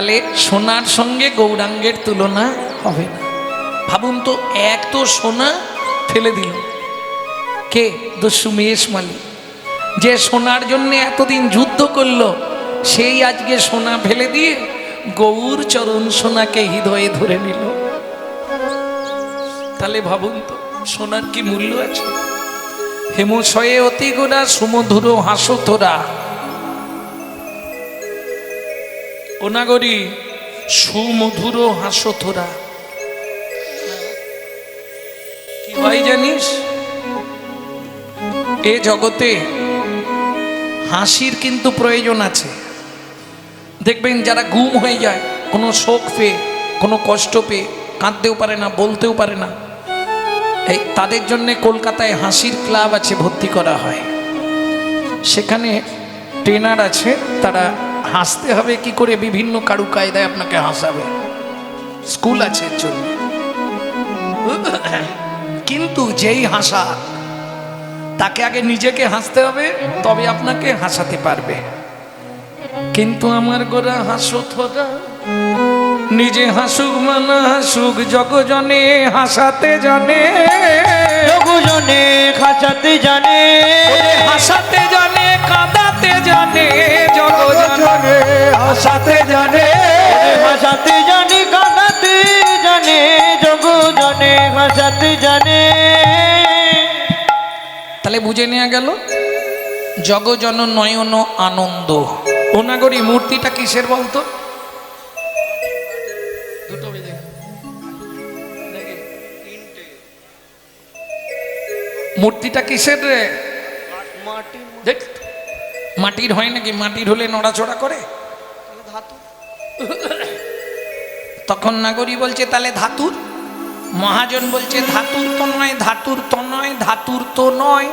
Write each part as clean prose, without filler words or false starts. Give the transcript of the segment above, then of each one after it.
তাহলে সোনার সঙ্গে গৌরাঙ্গের তুলনা হবে না। ভাবুন তো, এক তো সোনা ফেলে দিল কে? দস্যু মেষ মালি, যে সোনার জন্য এতদিন যুদ্ধ করলো, সেই আজকে সোনা ফেলে দিয়ে গৌর চরণ সোনাকে হৃদয়ে ধরে নিল। তাহলে ভাবুন তো, সোনার কি মূল্য আছে? হেমশয়ে অতি গোড়া সুমধুর হাসো তোরা, ও নাগরী সুমধুর হাসো তোরা। কি হয় জানিস, এ জগতে হাসির কিন্তু প্রয়োজন আছে। দেখবেন যারা গুম হয়ে যায়, কোনো শোক পেয়ে, কোনো কষ্ট পেয়ে, কাঁদতেও পারে না, বলতেও পারে না, এই তাদের জন্যে কলকাতায় হাসির ক্লাব আছে, ভর্তি করা হয়। সেখানে ট্রেনার আছে, তারা হাসতে হবে কি করে বিভিন্ন কারুকায়দায় আপনাকে হাসাবে, স্কুল আছে এর জন্য। কিন্তু যেই হাসা, তাকে আগে নিজেকে হাসতে হবে, তবে আপনাকে হাসাতে পারবে। কিন্তু আমার গোরা হাসো থোড়া, নিজে হাসুক মানা হাসুক, জগজনে হাসাতে জানে, জগজনে হাসাতে জানে, হাসাতে জানে, কাঁদাতে জানে, জগজনে হাসাতে জানে, হাসাতে জানে, কাঁদাতে জানে, জগজনে হাসাতে জানে। তাহলে বুঝে নেওয়া গেল জগজন নয়ন আনন্দ। ওনাগরী মূর্তিটা কিসের বলতো? দুটো বেজে মূর্তিটা কিসের রে? দেখ, মাটির হয় নাকি? মাটির হলে নড়াচড়া করে। তখন নাগরী বলছে তাহলে ধাতুর। মহাজন বলছে ধাতুর তো নয়, ধাতুর তো নয়, ধাতুর তো নয়।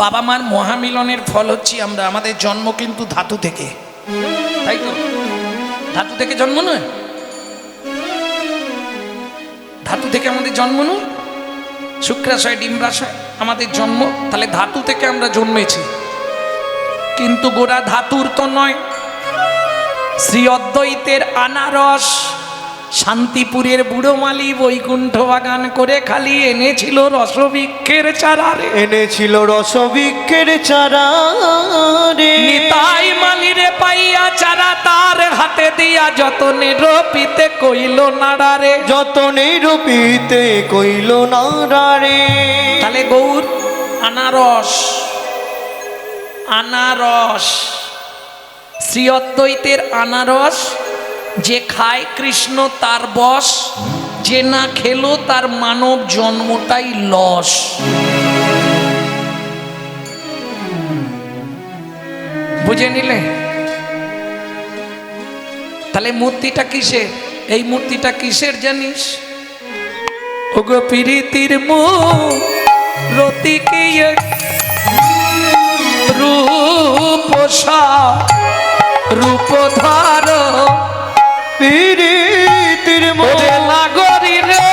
বাবা মার মহামিলনের ফল হচ্ছে আমরা। আমাদের জন্ম কিন্তু ধাতু থেকে, তাই তো? ধাতু থেকে জন্ম নয়? ধাতু থেকে আমাদের জন্ম নয়? শুক্রাশয় ডিম্বাশয় আমাদের জন্ম, তাহলে ধাতু থেকে আমরা জন্মেছি। কিন্তু গোড়া ধাতুর তো নয়। শ্রী অদ্বৈতের আনারস শান্তিপুরের বুড়োমালি বৈকুণ্ঠ বাগান করে খালি এনেছিল রসবৃক্ষের চারা রে, এনেছিল রসবৃক্ষের চারা রে। নিতাই মালিরে পাইয়া চারা তার হাতে দিয়া যতনে রপিতে কইল নাড়া রে, যতনে রূপিতে কইল নাড়া রে। তাহলে গৌর আনারস, আনারস শ্রী অদ্বৈতের আনারস। যে খায় কৃষ্ণ তার বশ, যে না খেলো তার মানব জন্মটাই লস। বুঝে নিলে? তাহলে মূর্তিটা কিসের? এই মূর্তিটা কিসের জানিস? ওগো প্রীতির মূরতি রূপসা রূপধার প্রীতির ওরে নাগরী রে,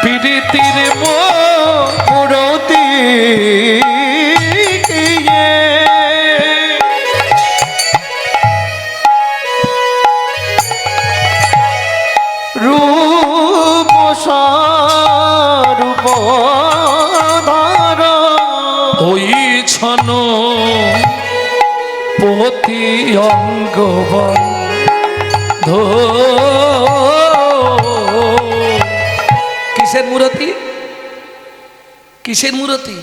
প্রীতির মূরতি রূপসা রূপধার ওই ছন পতি অঙ্গবন্ধ। কিসের মূরতি? কিসের মূরতি?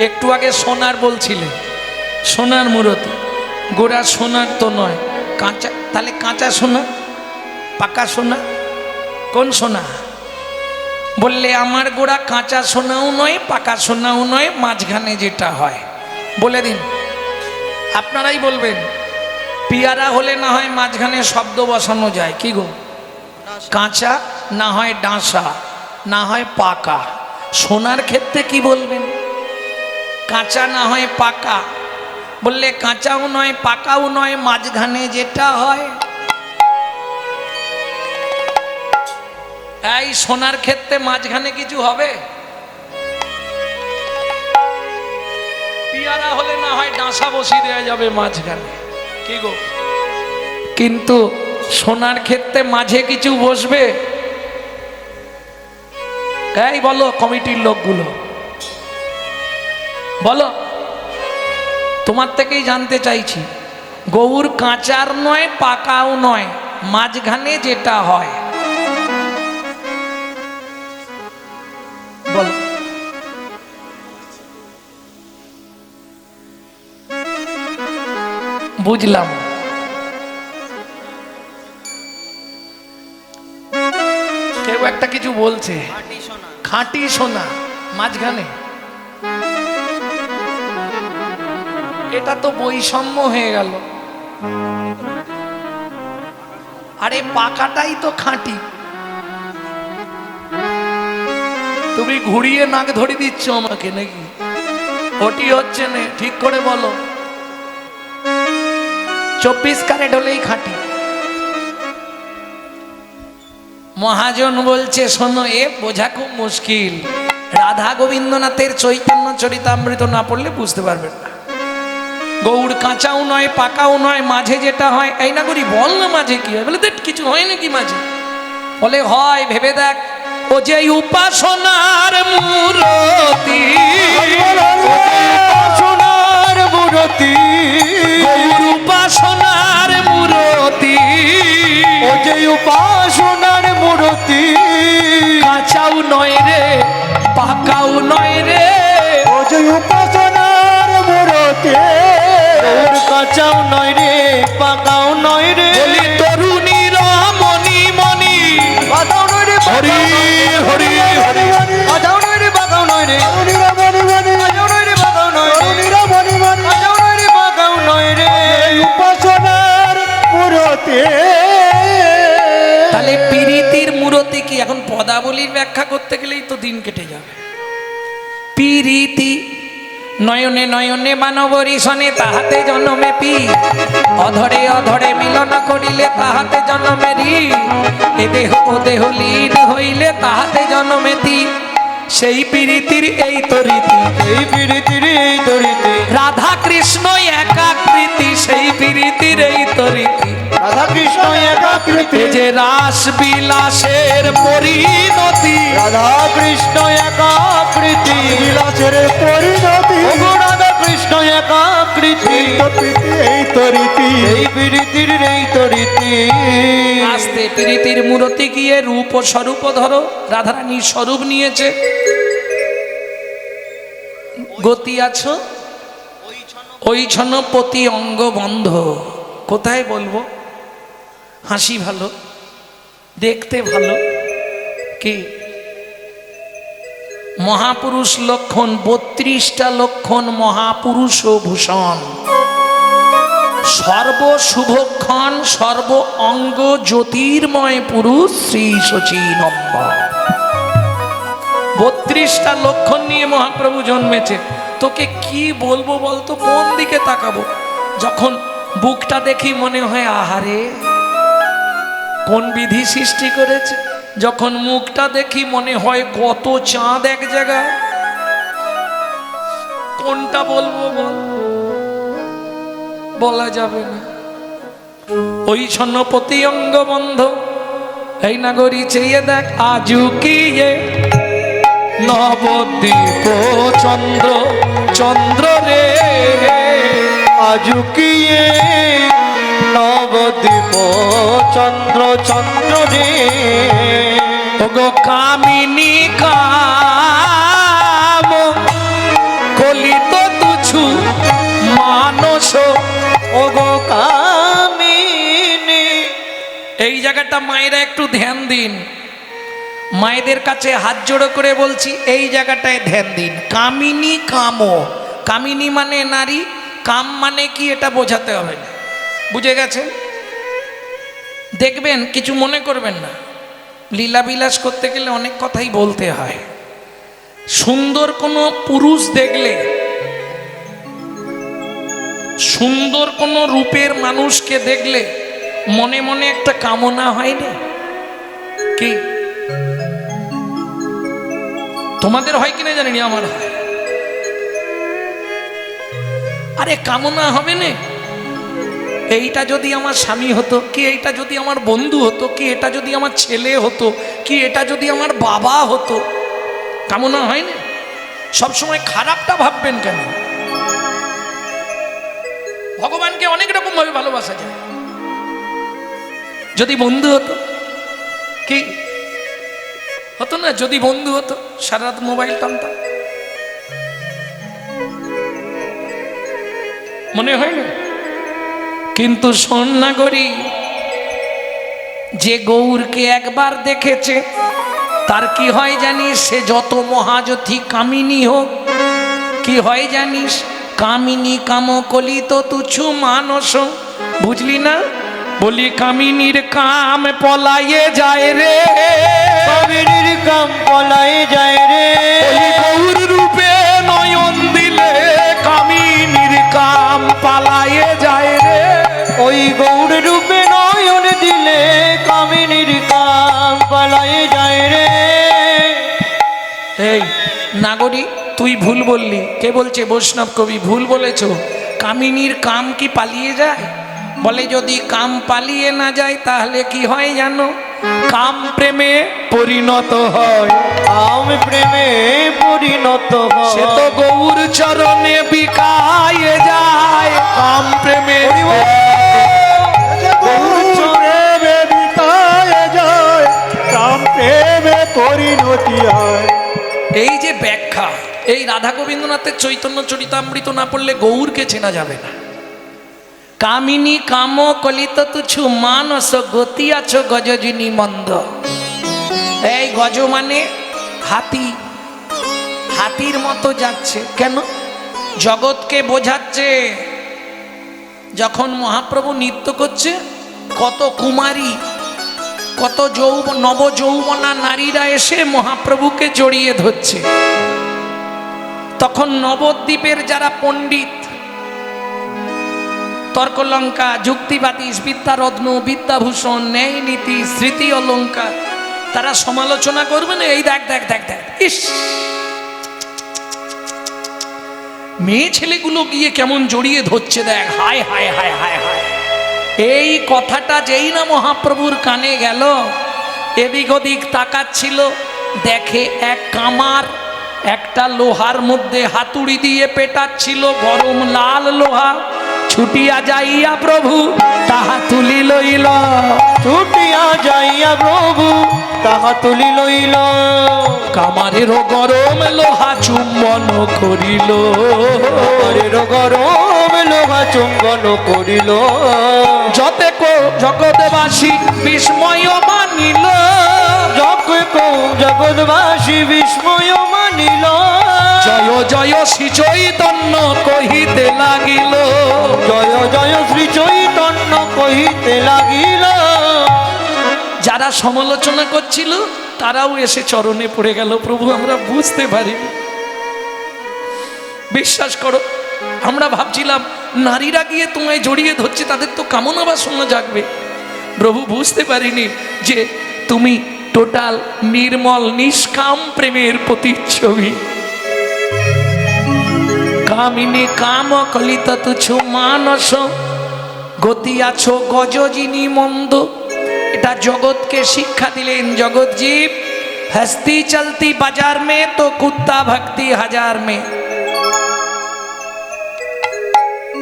একটু আগে সোনার বলছিলে, সোনার মূরতি। গোড়া সোনার তো নয়, কাঁচা। তাহলে কাঁচা সোনা, পাকা সোনা, কোন সোনা? বললে আমার গোড়া কাঁচা সোনাও নয়, পাকা সোনাও নয়, মাঝখানে যেটা হয়। বলে দিন, আপনারাই বলবেন। পিয়ারা হলে না হয় মাঝখানে শব্দ বসানো যায়, কি গো? কাঁচা, না হয় ডাঁসা, না হয় পাকা। সোনার ক্ষেত্রে কি বলবেন? কাঁচা না হয় পাকা। বললে কাঁচাও নয়, পাকাও নয়, মাঝখানে যেটা হয়। এই সোনার ক্ষেত্রে মাঝখানে কিছু হবে? পিয়ারা হলে না হয় ডাঁসা বসিয়ে দেওয়া যাবে মাঝখানে, কি গো? কিন্তু সোনার ক্ষেত্রে মাঝে কিছু বসবে? এই বলো কমিটির লোকগুলো, বলো, তোমার থেকেই জানতে চাইছি। গৌর কাঁচার নয় পাকাও নয়, মাঝখানে যেটা হয় বলো। বুঝলাম। কেউ একটা কিছু বলছে, খাঁটি সোনা মাঝখানে। এটা তো বৈষম্য হয়ে গেল। আরে পাকাটাই তো খাঁটি, তুমি ঘুরিয়ে নাক ধরে দিচ্ছ আমাকে নাকি? ওটি হচ্ছে না, ঠিক করে বলো। 24 ক্যারেট হলেই খাঁটি। মহাজন বলছে শোনো, এ বোঝা খুব মুশকিল, রাধা গোবিন্দনাথের চৈতন্য চরিতামৃত না পড়লে বুঝতে পারবেন না। গৌর কাঁচাও নয় পাকাও নয়, মাঝে যেটা হয়। এই না করি বল না মাঝে কি হয়? বলে দেখ কিছু হয় নাকি মাঝে? বলে হয়, ভেবে দেখ। ও যে উপাসনার মূরতি, সোনার মূরতি, গৌর উপাসনার মূরতি, ও যে উপাসনার মূরতি, কাঁচাও নয় রে পাকাও নয় রে, ও যে উপাসনার মূরতি, ওর কাঁচাও নয় রে পাকাও নয় রে। বলি তরুণীর মণি মণি, পাকাও নয় রে, হরি হরি হরি, পাকাও নয় রে, পাকাও নয় রে, পাকাও নয় রে, পাকাও নয় রে, পাকাও নয় রে, পাকাও নয় রে, উপাসনার মূরতি। তাহলে পীড়িতির মূরতি কি? এখন পদাবলীর ব্যাখ্যা করতে গেলেই তো দিন কেটে যাবে। পীড়িতি নয়নে নয়নে মানবরী শনে, তাহাতে জন্মে পি, অধরে অধরে মিলন করিলে তাহাতে জন্মে রি, এ দেহ ও দেহ লীন হইলে তাহাতে জন্মে তি, সেই পীড়িতির এই তো রীতি, এই পীড়িতির এই তরিতে, রাধা কৃষ্ণ একাকৃতি, সেই পীড়িতির এই তো রীতি। রাধা কৃষ্ণ একাকৃতি, এ যে রাস বিলাসের পরিণতি, রাধা কৃষ্ণ একাকৃতি, বিলাসের পরিণতি, রাধা কৃষ্ণ একাকৃতি, এই তরিতি, এই পীড়িতির এই তরিতি। আস্তে পীড়িতির মূরতি গিয়ে রূপ ও স্বরূপ ধরো, রাধারানীর স্বরূপ নিয়েছে। গতি আছো ওই ছনপতি অঙ্গ বন্ধ। কোথায় বলবো? হাসি ভালো, দেখতে ভালো, কি মহাপুরুষ লক্ষণ, 32টা লক্ষণ মহাপুরুষ ভূষণ, সর্ব শুভক্ষণ, সর্ব অঙ্গ জ্যোতির্ময় পুরুষ শ্রী শচীনম্বর। 32টা লক্ষণ নিয়ে মহাপ্রভু জন্মেছে। তোকে কি বলবো বলতো, কোন দিকে তাকাবো? যখন বুকটা দেখি মনে হয় আহারে কোন বিধি সৃষ্টি করেছে, যখন মুখটা দেখি মনে হয় কত চাঁদ এক জায়গায়। কোনটা বলবো বল, বলা যাবে না। ওই ছন্নপতি অঙ্গ বন্ধ, এই নাগরী চেয়ে দেখ আজু কি নবদ্বীপ চন্দ্র চন্দ্র রে, আজুকিয়ে নবদ্বীপ চন্দ্র চন্দ্র রে, ওগো কামিনী কাম কলিত তুছু মানস, ওগো কামিনী। এই জায়গাটা মায়েরা একটু ধ্যান দিন। মায়েদের কাছে হাত জোড়ো করে বলছি, এই জায়গাটায় ধ্যান দিন। কামিনী কামো, কামিনী মানে নারী, কাম মানে কি এটা বোঝাতে হবে না, বুঝে গেছেন? দেখবেন, কিছু মনে করবেন না, লীলা বিলাস করতে গেলে অনেক কথাই বলতে হয়। সুন্দর কোনো পুরুষ দেখলে, সুন্দর কোনো রূপের মানুষকে দেখলে মনে মনে একটা কামনা হয় না কি? তোমাদের হয় কিনা জানি না, আমার হয়। আরে কামনা হবে না, এইটা যদি আমার স্বামী হতো, কি এইটা যদি আমার বন্ধু হতো, কি এটা যদি আমার ছেলে হতো, কি এটা যদি আমার বাবা হতো, কামনা হয় না? সবসময় খারাপটা ভাববেন কেন? ভগবানকে অনেক রকম ভাবে ভালোবাসা যায়। যদি বন্ধু হতো, কি হতো না? যদি বন্ধু হতো, সারা রাত মোবাইল টানতাম, মনে হয় না? কিন্তু শোন না গরি, যে গৌরকে একবার দেখেছে তার কি হয় জানিস? সে যত মহাযথী কামিনী হোক, কি হয় জানিস? কামিনী কাম কলিত তুচ্ছু মানস। বুঝলি না? বলি কামিনীর কাম পলাইয়ে যায় রে, কামিনীর কাম পলায়ে যায় রে। ওই গৌর রূপে নয়ন দিলে কামিনীর কাম পালাইয়ে যায় রে। ওই গৌর রূপে নয়ন দিলে কামিনীর কাম পালায়ে যায় রে। এই নাগরী, তুই ভুল বললি। কে বলছে? বৈষ্ণব কবি। ভুল বলেছ। কামিনীর কাম কি পালিয়ে যায়? বলে যদি কাম পালিয়ে না যায় তাহলে কি হয় জানো? কাম প্রেমে পরিণত হয়। কাম প্রেমে পরিণত সে হয়। তো গৌর চরণে বিকায়ে যায়। কাম প্রেমে গৌর চরণে বিকায়ে যায়, কাম প্রেমে পরিণতি হয়। এই যে ব্যাখ্যা, এই রাধা গোবিন্দনাথের চৈতন্য চরিতামৃত না পড়লে গৌরকে চেনা যাবে না। কামিনী কাম কলিত তুচ্ছু মানস গতি আছো গজজিনী মন্দ। এই গজ মানে হাতি, হাতির মতো যাচ্ছে কেন? জগৎকে বোঝাচ্ছে। যখন মহাপ্রভু নৃত্য করছে, কত কুমারী, কত নব যৌবনা নারীরা এসে মহাপ্রভুকে জড়িয়ে ধরছে। তখন নবদ্বীপের যারা পণ্ডিত, তর্কলঙ্কা, যুক্তিবাদী, বিদ্যারত্ন, বিদ্যাভূষণ, ন্যায় নীতি, স্মৃতি অলঙ্কার, তারা সমালোচনা করবে না? এই দেখ দেখ দেখ দেখ, ইস, মেয়ে ছেলেগুলো গিয়ে কেমন জড়িয়ে ধরছে, দেখ, হায় হায় হায় হায় হায়। এই কথাটা যেই না মহাপ্রভুর কানে গেল, এদিক ওদিক তাকাচ্ছিল, দেখে এক কামার একটা লোহার মধ্যে হাতুড়ি দিয়ে পেটাচ্ছিল, গরম লাল লোহা। ছুটিয়া যাইয়া প্রভু তাহা তুলি লইল, ছুটিয়া যাইয়া প্রভু তাহা তুলি লইল। কামারেরও গরম লোহা চুম্বন করিল, কামারের গরম লোহা চুম্বন করিল। জগৎবাসী বিস্ময় মানিল, জগৎবাসী বিস্ময় মানিল। জয় জয় শ্রী চৈতন্য কহিতে লাগিল, জয় জয় শ্রী চৈতন্য কহিতে লাগিল। যারা সমালোচনা করছিল তারাও এসে চরণে পড়ে গেল, প্রভু আমরা বুঝতে পারিনি। বিশ্বাস করো, আমরা ভাবছিলাম নারীরা গিয়ে তোমায় জড়িয়ে ধরছে, তাদের তো কামনা বাসনা জাগবে। প্রভু বুঝতে পারিনি যে তুমি টোটাল নির্মল নিষ্কাম প্রেমের প্রতিচ্ছবি। কামিনী কাম কলিত তুচ্ছু মানস গতি আছো গজজিনী মন্দ। এটা জগৎকে শিক্ষা দিলেন। জগৎ জীব হস্তি চলতি বাজার মে তো কুত্তা ভক্তি হাজার মে।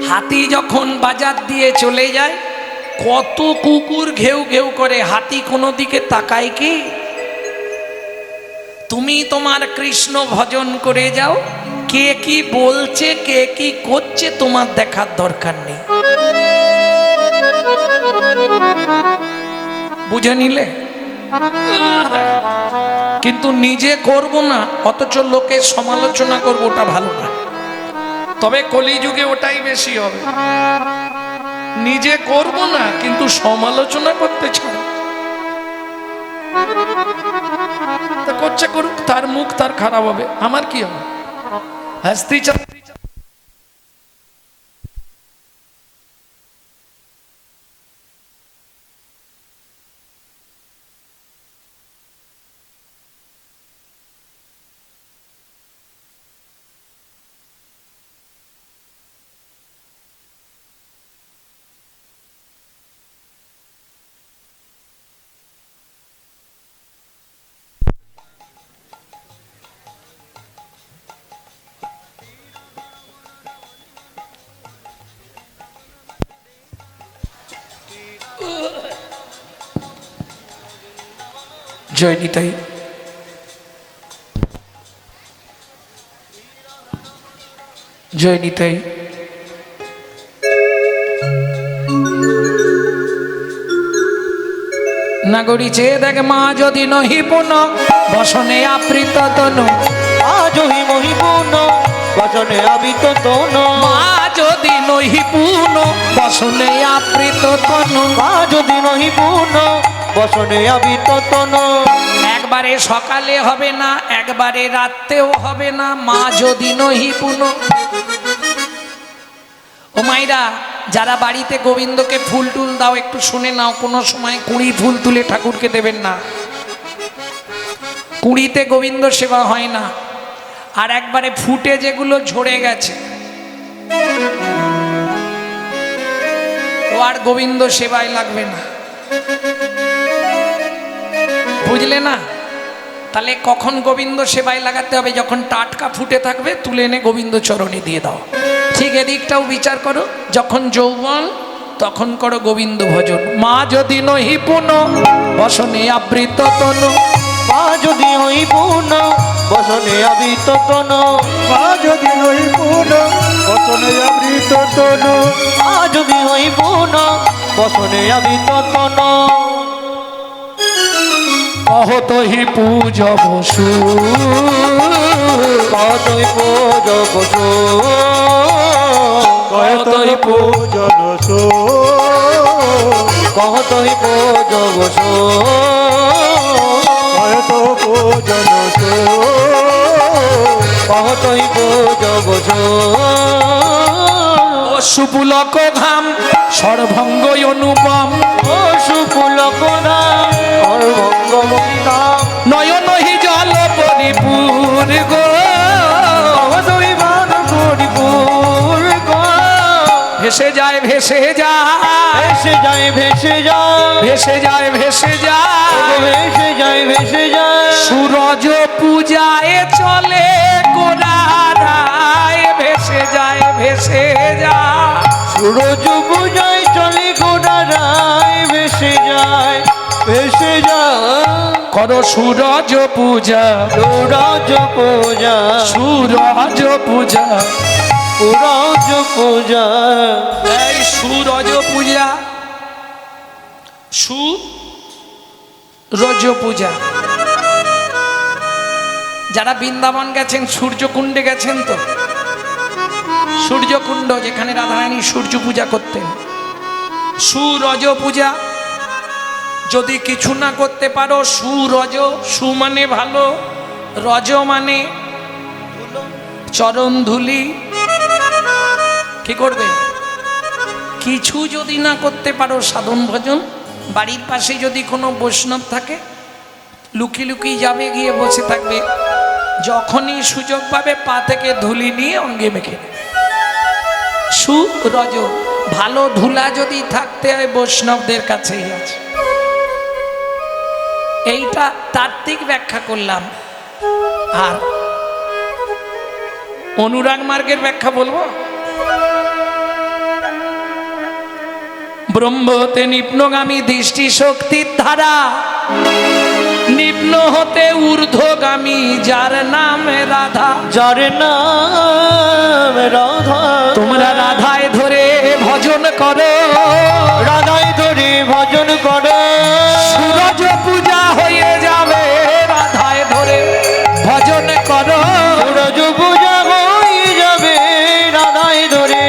হাতি যখন বাজার দিয়ে চলে যায়, কত কুকুর ঘেউ ঘেউ করে, হাতি কোনো দিকে তাকায় কি? তুমি তোমার কৃষ্ণ ভজন করে যাও, কে কি বলছে, কে কি করছে তোমার দেখার দরকার নেই। বুঝে নিলে? কিন্তু নিজে করব না, অথচ লোকের সমালোচনা করবো, ওটা ভালো না। তবে কলিযুগে ওটাই বেশি হবে। নিজে করব না কিন্তু সমালোচনা করতে ছাড়, তা করছে করুক, তার মুখ তার খারাপ হবে, আমার কি হবে? হাসতি জয় নিতাই। জয় নিতাই। নাগরী চেয়ে দেখ মা যদি নহি পুন বসনে আবৃত তনু, আজহি মহিপুন বচনে আবিত তন, মা যদি নহি পুন বসনে আবৃত তনু, মা যদি মহিপুন বচনে আবিত তন। একবারে সকালে হবে না, একবারে রাত্রেও হবে না, মা যদি নহি পুন। ও মাইরা, যারা বাড়িতে গোবিন্দকে ফুল টুল দাও একটু শুনে নাও, কোনো সময় কুড়ি ফুল তুলে ঠাকুরকে দেবেন না, কুড়িতে গোবিন্দ সেবা হয় না। আর একবারে ফুটে যেগুলো ঝরে গেছে ও আর গোবিন্দ সেবায় লাগবে না, বুঝলে না? তাহলে কখন গোবিন্দ সেবায় লাগাতে হবে? যখন টাটকা ফুটে থাকবে তুলে এনে গোবিন্দ চরণে দিয়ে দাও। ঠিক এদিকটাও বিচার করো, যখন যৌবন তখন করো গোবিন্দ ভজন। মা যদি নহি পুন বসনে আবৃত তনু, মা যদি মহিপুন বচনে আবিত তন, মা যদি নহিপুন বচনে আবৃত তনু, মা যদি মহিপুন বচনে আবিত তন। কহতহি পূজ বসু, কতই পূজ বসু, কয়তই পূজন সো, কতই পূজ বসু, কয়ত পূজন সো, কতই পূজ বসু। ও সুপুলক ঘাম সর্বঙ্গ অনুপম, ও সুপুলকনা সর্বঙ্গময়িতা, নয়নহি জল পরিপূর গো, অবদই বান পরিপূর গো। ভেসে যায় ভেসে যায়, ভেসে যায় ভেসে যায়, ভেসে যায় ভেসে যায়, ভেসে যায় ভেসে যায়। সূরজ পূজায় চলে গোড়ায়, ভেসে যায় ভেসে যায়, সূরজ পূজায় চলে গোড়ায়, ভেসে যায় ভেসে যায়। করো সূরজ পূজা, সূরজ পূজা, সূরজ পূজা, সূরজ পূজা। এই সূরজ পূজা, সূরজ পূজা। যারা বৃন্দাবন গেছেন সূর্যকুণ্ডে গেছেন তো, সূর্যকুণ্ড যেখানে রাধারানী সূর্য পূজা করতেন, সূরজ পূজা। যদি কিছু না করতে পারো, সুরজ, সু মানে ভালো, রজ মানে চরণ ধুলি, কি করবে? কিছু যদি না করতে পারো সাধন ভজন, বাড়ির পাশে যদি কোনো বৈষ্ণব থাকে লুকিয়ে লুকিয়ে যাবে, গিয়ে বসে থাকবে, যখনই সুযোগ পাবে পা থেকে ধুলি নিয়ে অঙ্গে মেখে নেবে। সুরজ, ভালো ধুলা যদি থাকতে হয় বৈষ্ণবদের কাছেই আছে। এইটা তাত্ত্বিক ব্যাখ্যা করলাম। আর অনুরাগ মার্গের ব্যাখ্যা বলবো। ব্রহ্মতে নিম্নগামী দৃষ্টি শক্তির ধারা, নিম্ন হতে ঊর্ধ্বগামী যার নাম রাধা, যার নাম রাধা। তোমরা রাধায় ধরে ভজন করো, রাধায় ধরে ভজন করো, সূরজ পূজা হয়ে যাবে, রাধায় ধরে ভজন করো, সূরজ পূজা হয়ে যাবে, রাধায় ধরে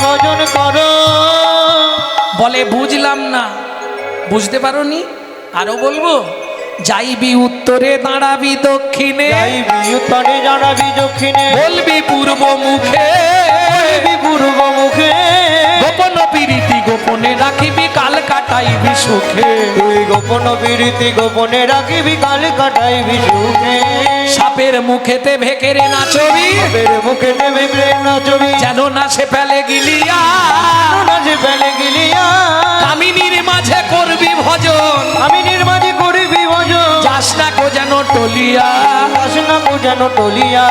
ভজন করো। বলে বুঝলাম না, বুঝতে পারোনি? আরো বলবো, যাইবি উত্তরে দাঁড়াবি দক্ষিণে, যাইবি উত্তরে জানাবি দক্ষিণে, বলবি পূর্ব মুখে, বলবি পূর্ব মুখে। গোপন প্রীতি গোপনে রাখিবি, কাল কাটাইবি সুখে, তুই গোপন প্রীতি গোপনে রাখিবি, কাল কাটাইবি সুখে। সাপের মুখেতে ভেকেরে নাচবি, সাপের মুখে নেমে নাচবি, যেন না সে ফেলে গিলিয়া, নাচে ফেলে গিলিয়া। কামিনীর মাঝে করবি ভজন, আমি নির্মাঝে করবি ভজন, যাস না কো যেন টলিয়া, বাসনা কো যেন টলিয়া।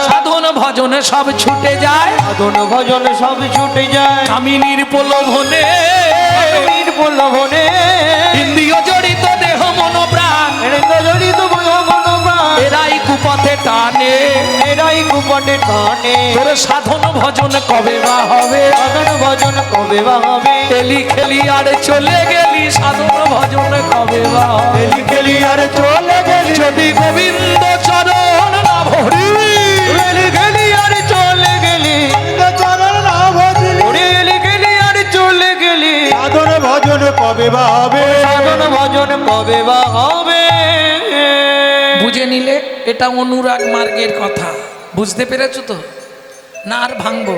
সাধন ভজন সব ছুটে যায়, সাধন ভজন সব ছুটে যায়, কামিনীর প্রলোভনে, কামিনীর প্রলোভনে। ইন্দ্রিয় জড়িত দেহ মন প্রাণ, হৃদয় করি দেবো অগণবান এরাই কুপথে টানে এরাই কুপটে টানে তোর সাধন ভজন কবে বা হবে সাধন ভজন কবে বা হবে খেলি খেলি আর চলে গেলি সাধন ভজন কবে বা হবে খেলি খেলি আর চলে গেলি যদি গোবিন্দ চরণ না ভরি এলি গেলি আর চলে গেলি চরণ না ভজলি ওরে এলি গেলি আর চলে গেলি সাধন ভজন কবে বা হবে সাধন ভজন কবে বা হবে বুঝে নিলে এটা অনুরাগ মার্গের কথা বুঝতে পেরেছো তো না আর ভাঙবো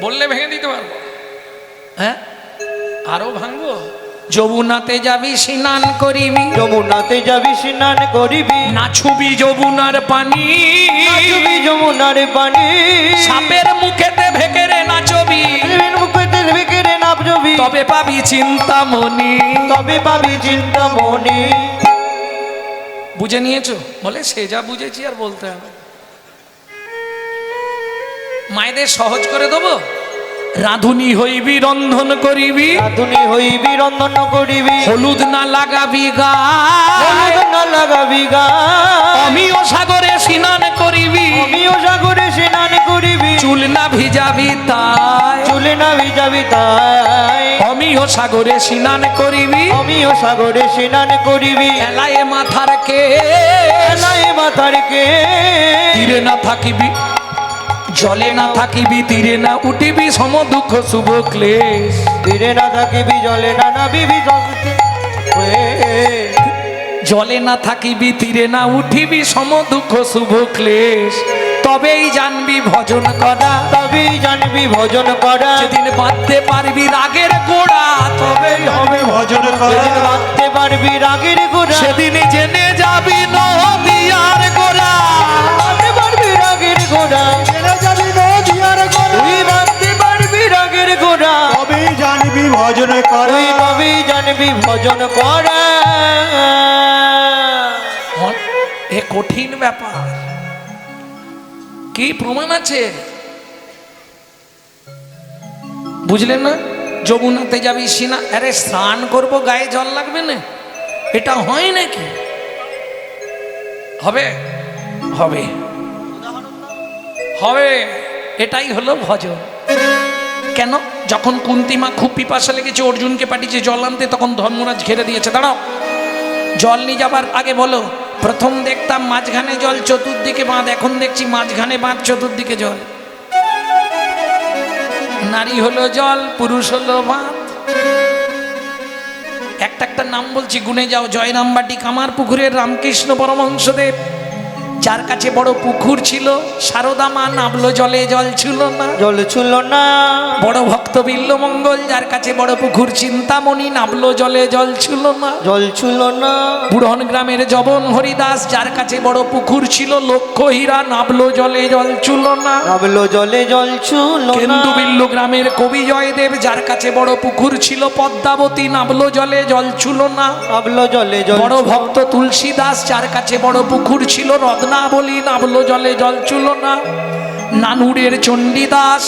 বললে ভেঙে দিতে পারবো হ্যাঁ আরো ভাঙবো যমুনাতে যাবি স্নান করিবি যমুনাতে যাবি স্নান করিবি না ছুবি যমুনার পানি নাচবি যমুনার পানি সাপের মুখেতে ভেকেরে নাচবি মুখেতে ভেকেরে নাচবি তবে পাবি চিন্তামণি তবে পাবি চিন্তামণি বুঝে নিয়েছো বলে সে যা বুঝেছি আর বলতে হবে মায়েদের সহজ করে দেবো রাঁধুনি হইবি রন্ধন করিবি রাধুনি হইবি রন্ধন করিবি হলুদ না লাগাবি গায়ে হলুদ না লাগাবি গায়ে আমিও সাগরে স্নান করিবি আমিও সাগরে স্নান করিবি চুল না ভিজাবি তাই চুলে না ভিজাবি তাই আমিও সাগরে স্নান করিবি আমিও সাগরে স্নান করিবি এলায়ে মাথার কে এলাই মাথার কে তীরে না থাকিবি জলে না থাকিবি তীরে না উঠিবি সম দুঃখ শুভ ক্লেশ তীরে না থাকিবি জলে না নাবিবি জগতে জলে না থাকিবি তীরে না উঠিবি সম দুঃখ শুভ ক্লেশ তবেই জানবি ভজন করা তবেই জানবি ভজন করা যেদিন বাঁধতে পারবি রাগের গোড়া তবেই হবে ভজন করা যেদিন বাঁধতে পারবি রাগের গোড়া সেদিন জেনে যাবি নদিয়ার গোড়া বাঁধতে পারবি রাগের গোড়া জেনে যাবি নদিয়ার গোড়া তুই বাঁধতে পারবি রাগের গোড়া তবেই জানবি ভজন করা তুই তবেই জানবি ভজন করা এ কঠিন ব্যাপার কি প্রমাণ আছে বুঝলেন না যমুনাতে যাবি সিনা আরে স্নান করব গায়ে জল লাগবে না এটা হয় নাকি হবে হবে হবে এটাই হলো ভজন কেন যখন কুন্তিমা খুব পিপাসা লেগেছে অর্জুনকে পাঠিয়েছে জল আনতে তখন ধর্মরাজ ঘেরে দিয়েছে দাঁড়াও জল নিয়ে যাবার আগে বলো প্রথম দেখতাম মাঝখানে জল চতুর্দিকে বাঁধ এখন দেখছি মাঝখানে বাঁধ চতুর্দিকে জল নারী হলো জল পুরুষ হলো বাঁধ একটা একটা নাম বলছি গুনে যাও জয়রামবাটি কামার পুকুরের রামকৃষ্ণ পরমহংসদেব যার কাছে বড় পুকুর ছিল সারদা মা নামলো জলে জল ছিল না জল ছিল না বড় ভক্ত বিল্লমঙ্গল যার কাছে বড় পুকুর চিন্তামণি নামলো জলে জল ছিল না জল ছিল না বুড়ন গ্রামের জবন হরিদাস যার কাছে বড় পুকুর ছিল লক্ষ হীরা নামলো জলে জল ছিল না নামলো জলে জল ছিল না কেন্দু বিল্লু গ্রামের কবি জয়দেব যার কাছে বড় পুকুর ছিল পদ্মাবতী নামলো জলে জল ছিল না নামলো জলে জল বড় ভক্ত তুলসী দাস যার কাছে বড় পুকুর ছিল রত্নাবলী নামলো জলে জল ছিল না নানুরের চণ্ডীদাস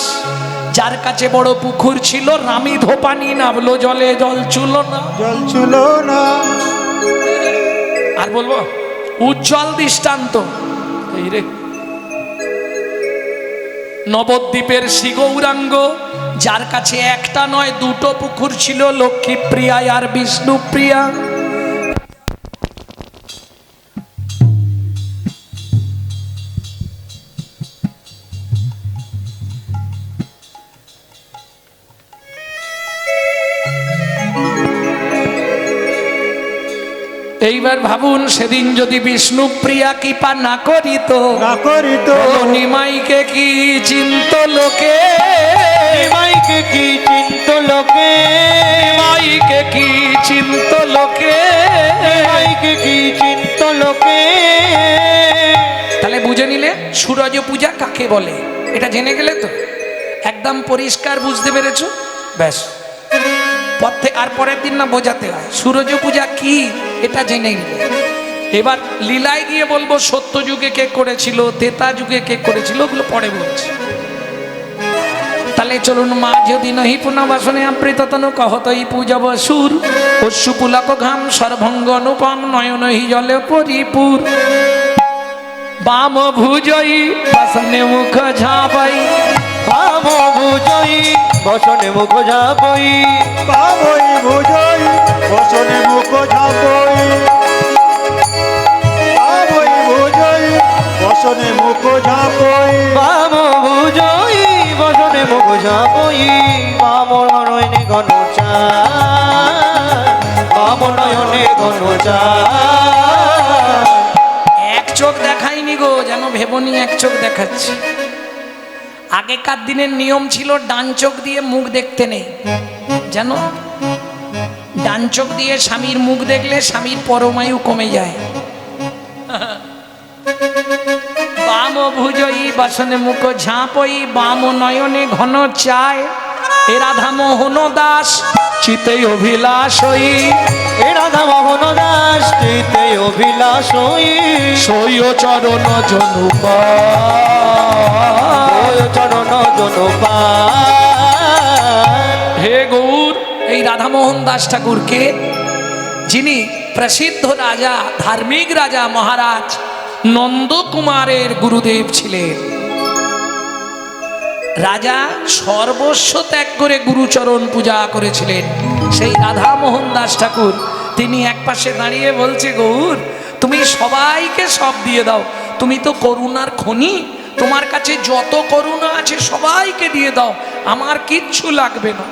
যার কাছে বড় পুকুর ছিল রামি ধোপানি নামলো জলে জল ছিল না জল ছিল না আর বলবো উজ্জ্বল দৃষ্টান্ত এই রে নবদ্বীপের শ্রী গৌরাঙ্গ যার কাছে একটা নয় দুটো পুকুর ছিল লক্ষ্মীপ্রিয়া আর বিষ্ণুপ্রিয়া এইবার ভাবুন সেদিন যদি বিষ্ণুপ্রিয়া কৃপা না করিত না করিত নিমাইকে কি চিন্ত লোকে মাইকে কি চিন্ত লোকে নিমাইকে কি চিন্ত লোকে মাইকে কি চিন্ত লোকে তাহলে বুঝে নিলে সূরজ পূজা কাকে বলে এটা জেনে গেলে তো একদম পরিষ্কার বুঝতে পেরেছো ব্যাস আর পরের দিন না বোঝাতে হয় সূরজ পূজা কি এটা জেনে নিলে এবার লীলায় গিয়ে বলবো সত্য যুগে কে করেছিল তেতা যুগে কে করেছিল ওগুলো পরে বলছি তাহলে তাহলে চলুন মা যদি নহি পুনবাসনে আবৃততনু কহতই পূজব সুর অশ্রু পুলক ঘাম সর্বঙ্গ অনুপম নয়নহি জলে পরিপুর বাম ভুজই বাসনে মুখ ঝাপাই বাম ভুজই বসনে মুখ ঝাপই পাবই বুঝই বসনে মুখ ঝাপই পাবই বুঝই বসনে মুখ ঝাপই বাম ভুজই বসনে মুখ ঝাপই বাম নয়নে ঘন চাঁদ বাম নয়নে ঘন চাঁদ এক চোখ দেখাইনি গো, যেন ভেবনি এক চোখ দেখাচ্ছি। আগেকার দিনের নিয়ম ছিল ডান চোখ দিয়ে মুখ দেখতে নেই, জানো? ডান চোখ দিয়ে স্বামীর মুখ দেখলে স্বামীর পরমায়ু কমে যায়। বাম ভুজই বাসনে মুখ ঝাঁপই বাম নয়নে ঘন চায় এ রাধা মোহন দাস চিতে অভিলাষ হই এ রাধা মোহন দাস চিতে অভিলাষ হই সই চরণ জনুপা চরণ জনপা হে গৌর, এই রাধামোহন দাস ঠাকুরকে, যিনি প্রসিদ্ধ রাজা, ধার্মিক রাজা মহারাজ নন্দকুমারের গুরুদেব ছিলেন। রাজা সর্বস্ব ত্যাগ করে গুরুচরণ পূজা করেছিলেন। সেই রাধামোহন দাস ঠাকুর তিনি একপাশে দাঁড়িয়ে বলছে, গৌর তুমি সবাইকে সব দিয়ে দাও, তুমি তো করুণার খনি, তোমার কাছে যত করুণা আছে সবাইকে দিয়ে দাও, আমার কিচ্ছু লাগবে না।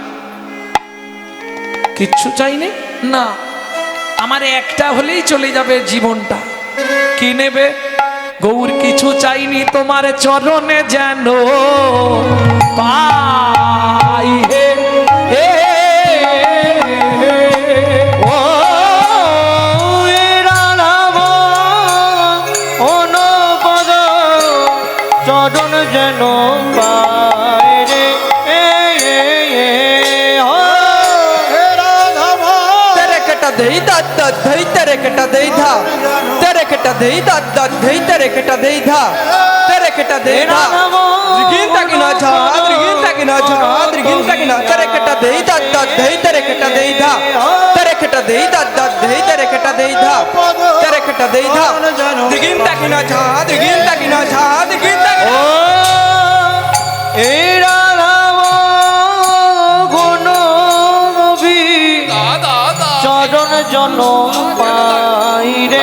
কিচ্ছু চাইনি না, আমার একটা হলেই চলে যাবে জীবনটা। কি নেবে? গৌর কিছু চাইনি, তোমার চরণে যেন পাই হে হে ও রাধাম অনুপদ চরণ যেন পায় রে तेरे कटा दे दाद दाद धई तेरे कटा दे धा तेरे कटा दे दाद दाद धई तेरे कटा दे धा तेरे कटा दे धा द्रिगिन तकिना झा द्रिगिन तकिना झा द्रिगिन तकिना तेरे कटा दे दाद दाद धई तेरे कटा दे धा तेरे कटा दे दाद दाद धई तेरे कटा दे धा तेरे कटा दे धा द्रिगिन तकिना झा द्रिगिन तकिना झा द्रिगिन तकिना ও এই রাধাম গুণ গভী চরণ জন পাই রে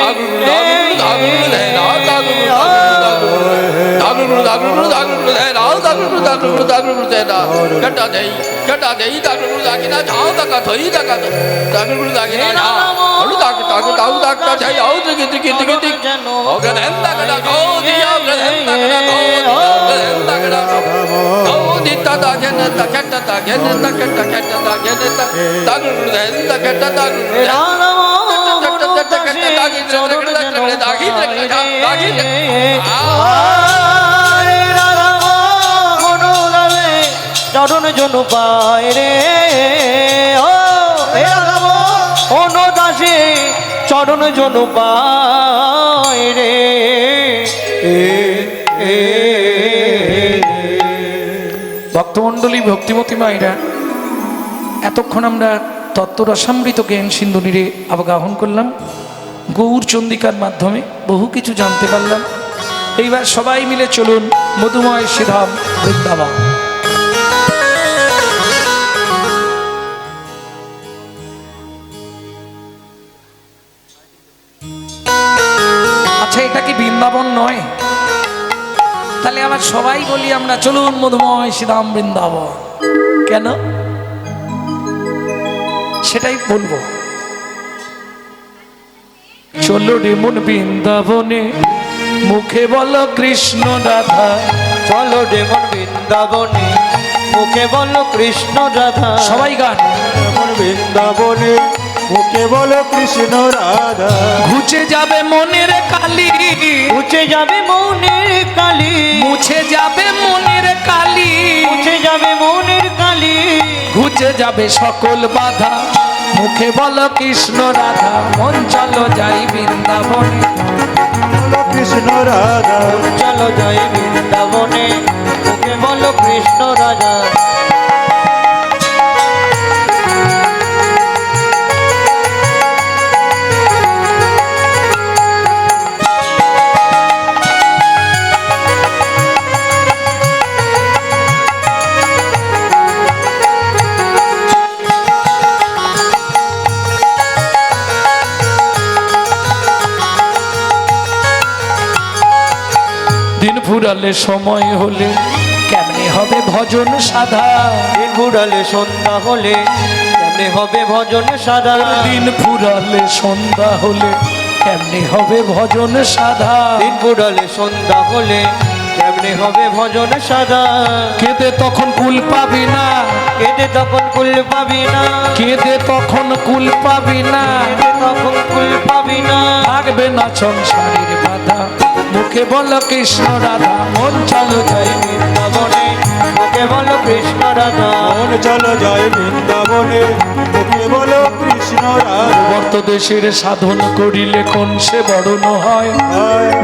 চরণ জন পায় রে ও অনুদাসে চরণ জন পায় রে ভক্তমণ্ডলী, ভক্তিমতী মায়েরা, এতক্ষণ আমরা তত্ত্বরসামৃত জ্ঞান সিন্ধুনিরে অবগাহন করলাম। গৌর চন্দিকার মাধ্যমে বহু কিছু জানতে পারলাম। এইবার সবাই মিলে চলুন মধুময় শ্রীধাম বৃন্দাবন। আচ্ছা, এটা কি বৃন্দাবন নয়? তাহলে আবার সবাই বলি আমরা, চলুন মধুময় শ্রীধাম বৃন্দাবন। কেন? সেটাই বলবো। চলো রে মন বৃন্দাবনে, মুখে বলো কৃষ্ণ রাধা। চলো রে মন বৃন্দাবনে, মুখে বলো কৃষ্ণ রাধা। সবাই গান। মন বৃন্দাবনে মুখে বলো কৃষ্ণ রাধা। ঘুচে যাবে মনের কালি, মুছে যাবে মনের কালি, মুছে যাবে মনের কালি, মুছে যাবে মনের কালি। ঘুচে যাবে সকল বাধা, মুখে বলো কৃষ্ণ রাধা। মন চলো যাই বৃন্দাবনে, বলো কৃষ্ণ রাধা। চলো যাই বৃন্দাবনে, মুখে বলো কৃষ্ণ রাধা দিন ফুরালে সময় হলে কেমনে হবে ভজন সাধা দিন ফুরালে সন্ধ্যা হলে কেমনে হবে ভজন সাধা দিন ফুরালে সন্ধ্যা হলে কেমনে হবে ভজন সাধা দিন ফুরালে সন্ধ্যা হলে কেমনে হবে ভজন সাধা কেঁদে তখন কুল পাবি না কেঁদে তখন কুল পাবি না কেঁদে তখন কুল পাবি না কেঁদে তখন কুল পাবি না থাকবে না সংসারের বাধা মুখে বল কৃষ্ণ রাধা মন চলো যাই বৃন্দাবনে মুখে বলো কৃষ্ণ রাধা মন চলো যায় বৃন্দাবনে মুখে বলো কৃষ্ণ রাধা ভক্ত দেশের সাধন করিলে কোন সে বরণ হয়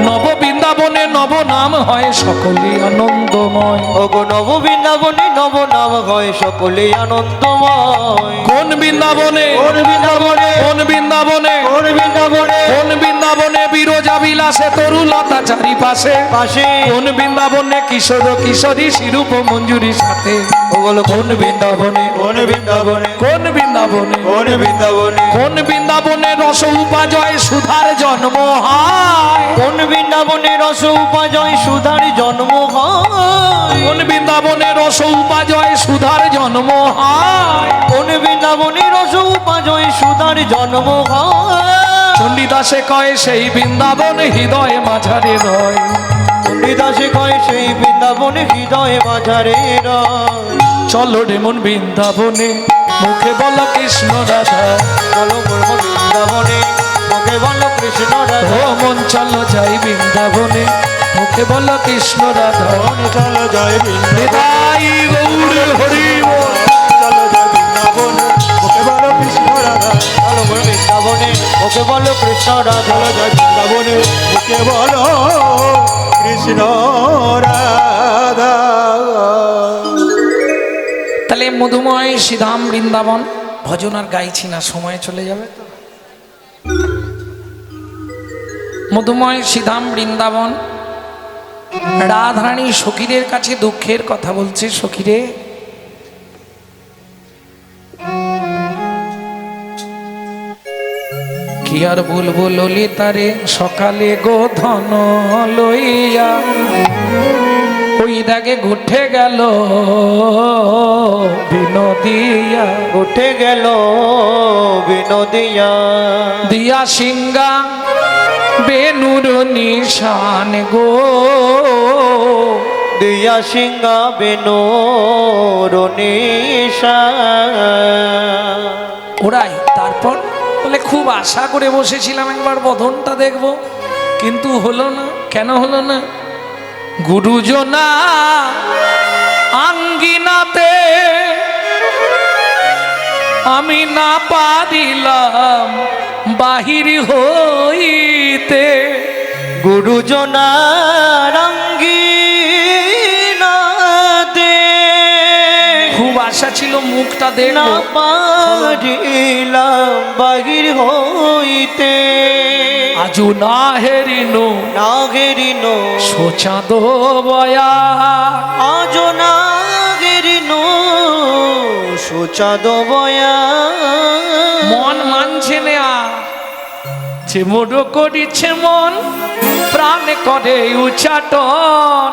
নব বৃন্দাবনে নব নাম হয় সকলে আনন্দময় ওগো নব বৃন্দাবনে নব নাম হয় সকলে আনন্দময় কোন বৃন্দাবনে কোন বৃন্দাবনে কোন বৃন্দাবনে কোন বৃন্দাবনে কোন বৃন্দাবনে বিরজা বিলাসে তরুলতা চারিপাশে পাশে কোন বৃন্দাবনে কিশোর কিশোরী শিরূপ মঞ্জুরির সাথে ওগুলো কোন বৃন্দাবনে কোন বৃন্দাবনে কোন বৃন্দাবনে কোন বৃন্দাবনে কোন বৃন্দাবনে রস উপাজয় সুধার জন্ম হয় কোন বৃন্দাবনে রস উপাজয় সুধার জন্ম হয় কোন বৃন্দাবনে রস উপাজয় সুধার জন্ম হয় কোন বৃন্দাবনে রস উপাজয় সুধার জন্ম হয় চণ্ডীদাসে কয় সেই বৃন্দাবন হৃদয় মাঝারে রয় চণ্ডীদাসে কয় সেই বৃন্দাবনে হৃদয় মাঝারে রয় চলো রে মন বৃন্দাবনে মুখে বল কৃষ্ণ রাধা চলো মর্ম বৃন্দাবনে মুখে বলো কৃষ্ণ ও রাধা মন চলো যাই বৃন্দাবনে মুখে বল কৃষ্ণ রাধা মন চলো যায় বৃন্দাবনে নিতাই গৌর হরি বল। চলো যায় বৃন্দাবনে মুখে বলো কৃষ্ণ রাধা চলো মর্ম বৃন্দাবনে মুখে বলো কৃষ্ণ রাধা চলো যায় বৃন্দাবনে মুখে বলো কৃষ্ণ রাধা তাহলে মধুময় শ্রীধাম বৃন্দাবন ভজন আর গাইছি না সময় চলে যাবে তো মধুময় শ্রীধাম বৃন্দাবন রাধারানী সখীদের কাছে দুঃখের কথা বলছে সখীরে কি আর বলবো ললিতারে সকালে গোধন লইয়া ওই দাগে ঘুটে গেল বিনোদিয়া উঠে গেল বিনোদিয়া দিয়া সিংহা বেনুর নিশান গো দিয়া সিংহা বেনোর নিশা ওরাই তারপর বলে খুব আশা করে বসেছিলাম একবার বদনটা দেখব কিন্তু হলো না কেন হলো না গুরুজনা আঙ্গিনাতে আমি না পারিলাম বাহির হইতে গুরুজনার অঙ্গিনাতে খুব আশা ছিল মুখটা না দেখবো পারিলাম বাহির হইতে আজু না হেরিনো না গেরিন সোচাঁদ বয়া আজ না গেরিন সুচাঁদ বয়া মন মানছে না যে মোড় করিছে মন প্রাণ করে উচাটন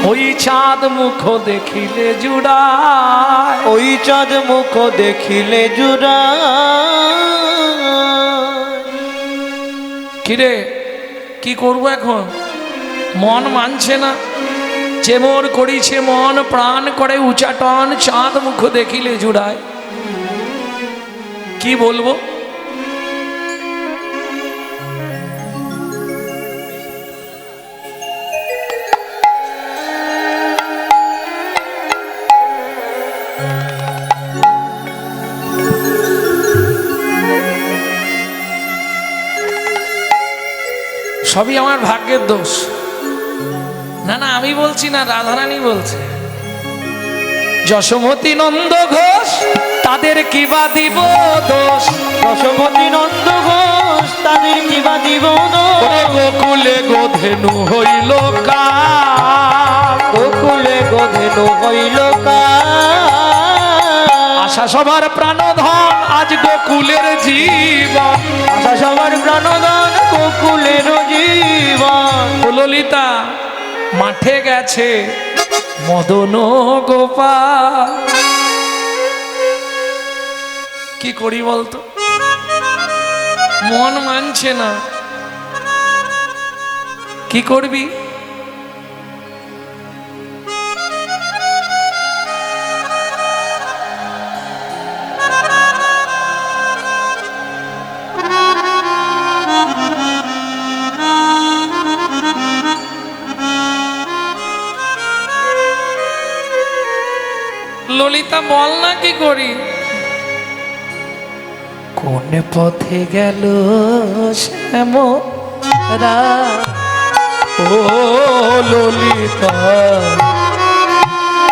ওই চাঁদ মুখ দেখিলে জুড়ায় ওই চাঁদ মুখ দেখিলে জুড়া কিরে কি করব এখন মন মানছে না যে মোর করিছে মন প্রাণ করে উচাটন চাঁদ মুখ দেখিলে জুড়ায় কি বলবো সবই আমার ভাগ্যের দোষ না না আমি বলছি না রাধারানী বলছে যশোমতী নন্দ ঘোষ তাদের কিবা দিব দোষ। যশোমতী নন্দ ঘোষ তাদের কিবা দিব ওরে গোকুলে গোধেনু হইল কাল, গোকুলে গোধেনু হইল কাল। আশা সবার প্রাণধন আজ গোকুলের জীবন, আশা সবার প্রাণদান গোকুলের জীবন। ও ললিতা মাঠে গেছে মদন গোপাল। কি করি বলতো, মন মানছে না, কি করবি? ললিতা বল না কি করি? কোন পথে গেল শ্যামরা, ও ললিতা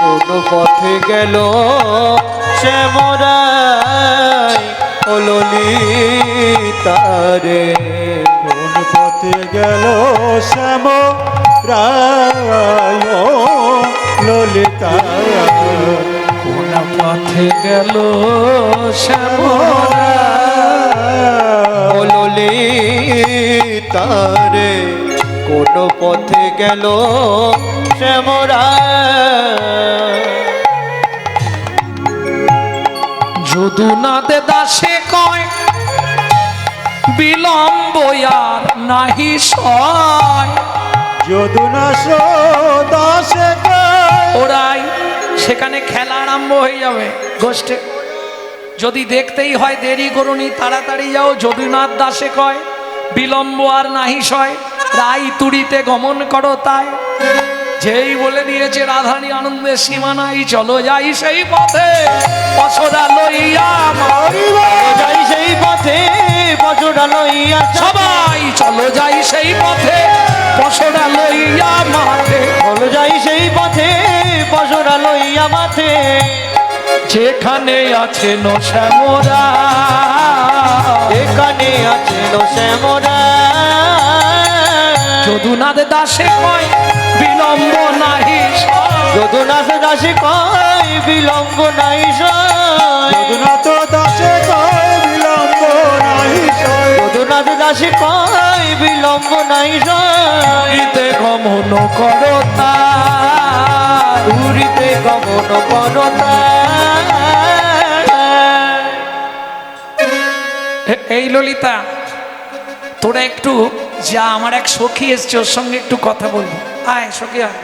কোন পথে গেল শ্যামরাই, ও ললিতা রে। কোন পথে গেল শ্যাম রায় ও ললিতা, কোন পথে গেল শ্যামরা, ও ললিতা রে। কোন পথে গেল শ্যামরাই। যদুনাথ দাসে কয় বিলম্ব আর নাহি সয়। যদুনা দাসে ওরাই সেখানে খেলা আরম্ভ হয়ে যাবে গোষ্ঠে। যদি দেখতেই হয় দেরি করুনি, তাড়াতাড়ি যাও। যদুনাথ দাসে কয় বিলম্ব আর নাহি সয়, রাই তুড়িতে গমন করো তাই। যেই বলে দিয়েছে রাধারী আনন্দের সীমা নাই, চলো যাই সেই পথে পছরা লইয়া যাই সেই পথে বজরা লইয়া, সবাই চলো যাই সেই পথে পছরা লইয়া মাঠে। চলো যাই সেই পথে বজরা লইয়া মাঠে। যেখানে আছে নো শ্যামরা, এখানে আছে নো শ্যামরা। যদুনাথ দাসে কয় বিলম্ব নাহি সয়। যদুনাথ দাসে কয় বিলম্ব নাই সয়। যদুনাথ দাসে কয় বিলম্ব নাহি সয়। যদুনাথ দাসে কয় বিলম্ব নাই সয়। পুরীতে গমন করো তাই, পুরীতে গমন করো এই ললিতা তোরা একটু যা, আমার এক সখী এসছে ওর সঙ্গে একটু কথা বলবো। আয় সখী আয়,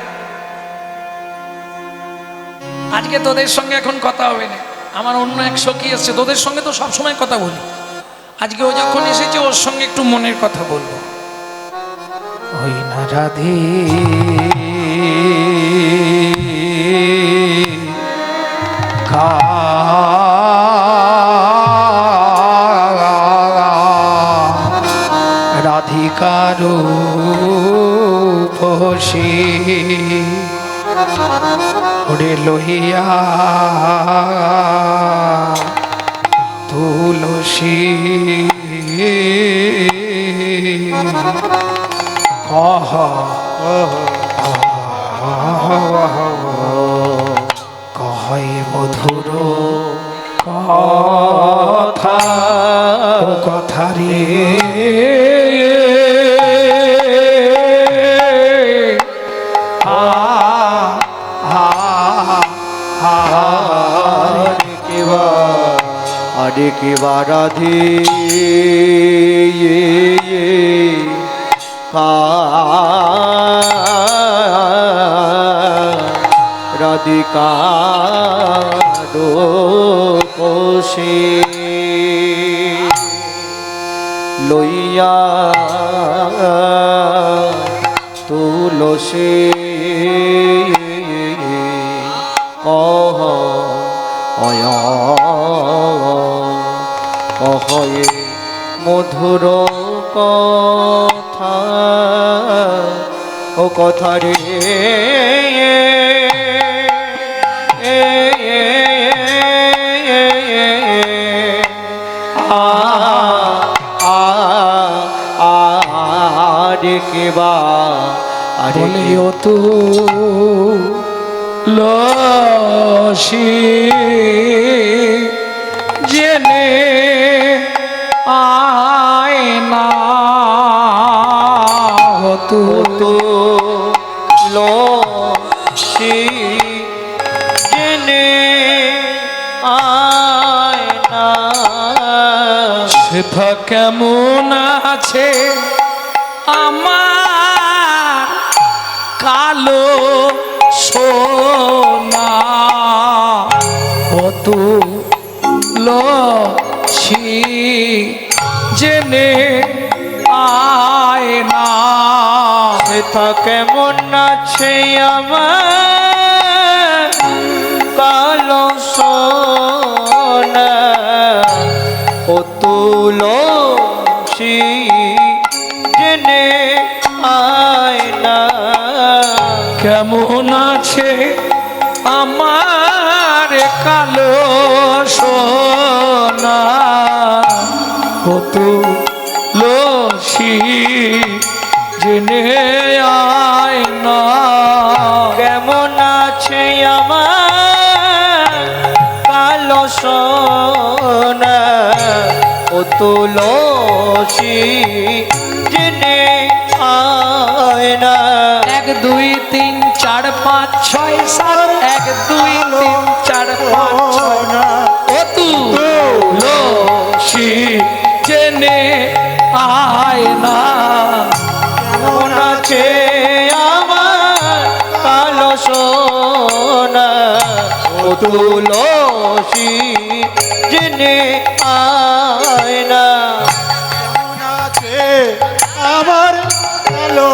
আজকে তোদের সঙ্গে এখন কথা হবে না। আমার অন্য এক সখী এসছে, তোদের সঙ্গে তো সবসময় কথা বলি, আজকে ও যখন এসেছে ওর সঙ্গে একটু মনের কথা বলবো। ওই না রাধে রাধিকারু বসে ওরে লহিয়া তুলসী কহ কহে মধুর কথা, ও কথা রে আরে কেবা রাধে রাধিকা কোশে লইয়া তুলসী কহ কহয়ে মধুর কথা, ও কথা রে কে বা বলে ও তু লসি জেনে আয় না ও তু লসি জেনে আয় না সেথা কেমন আছে আমার কালো সোনা ও তু লসি জেনে আয় না সেথা কেমন আছে আমার কালো সোনা ও তুলসী জেনে আয় না কেমন আছে আমার কালো সোনা ও তু লসি জেনে আয় না কেমন আছে আমার কালো সোনা ও তুলসী জেনে আয় না 1 2 3 4 5 6 7 1 2 3 4 5 6 ও তু লসি জেনে আয় না কেমন আছে আমার কালো সোনা ও তুলসী জেনে আয় না কেমন আছে আমার কালো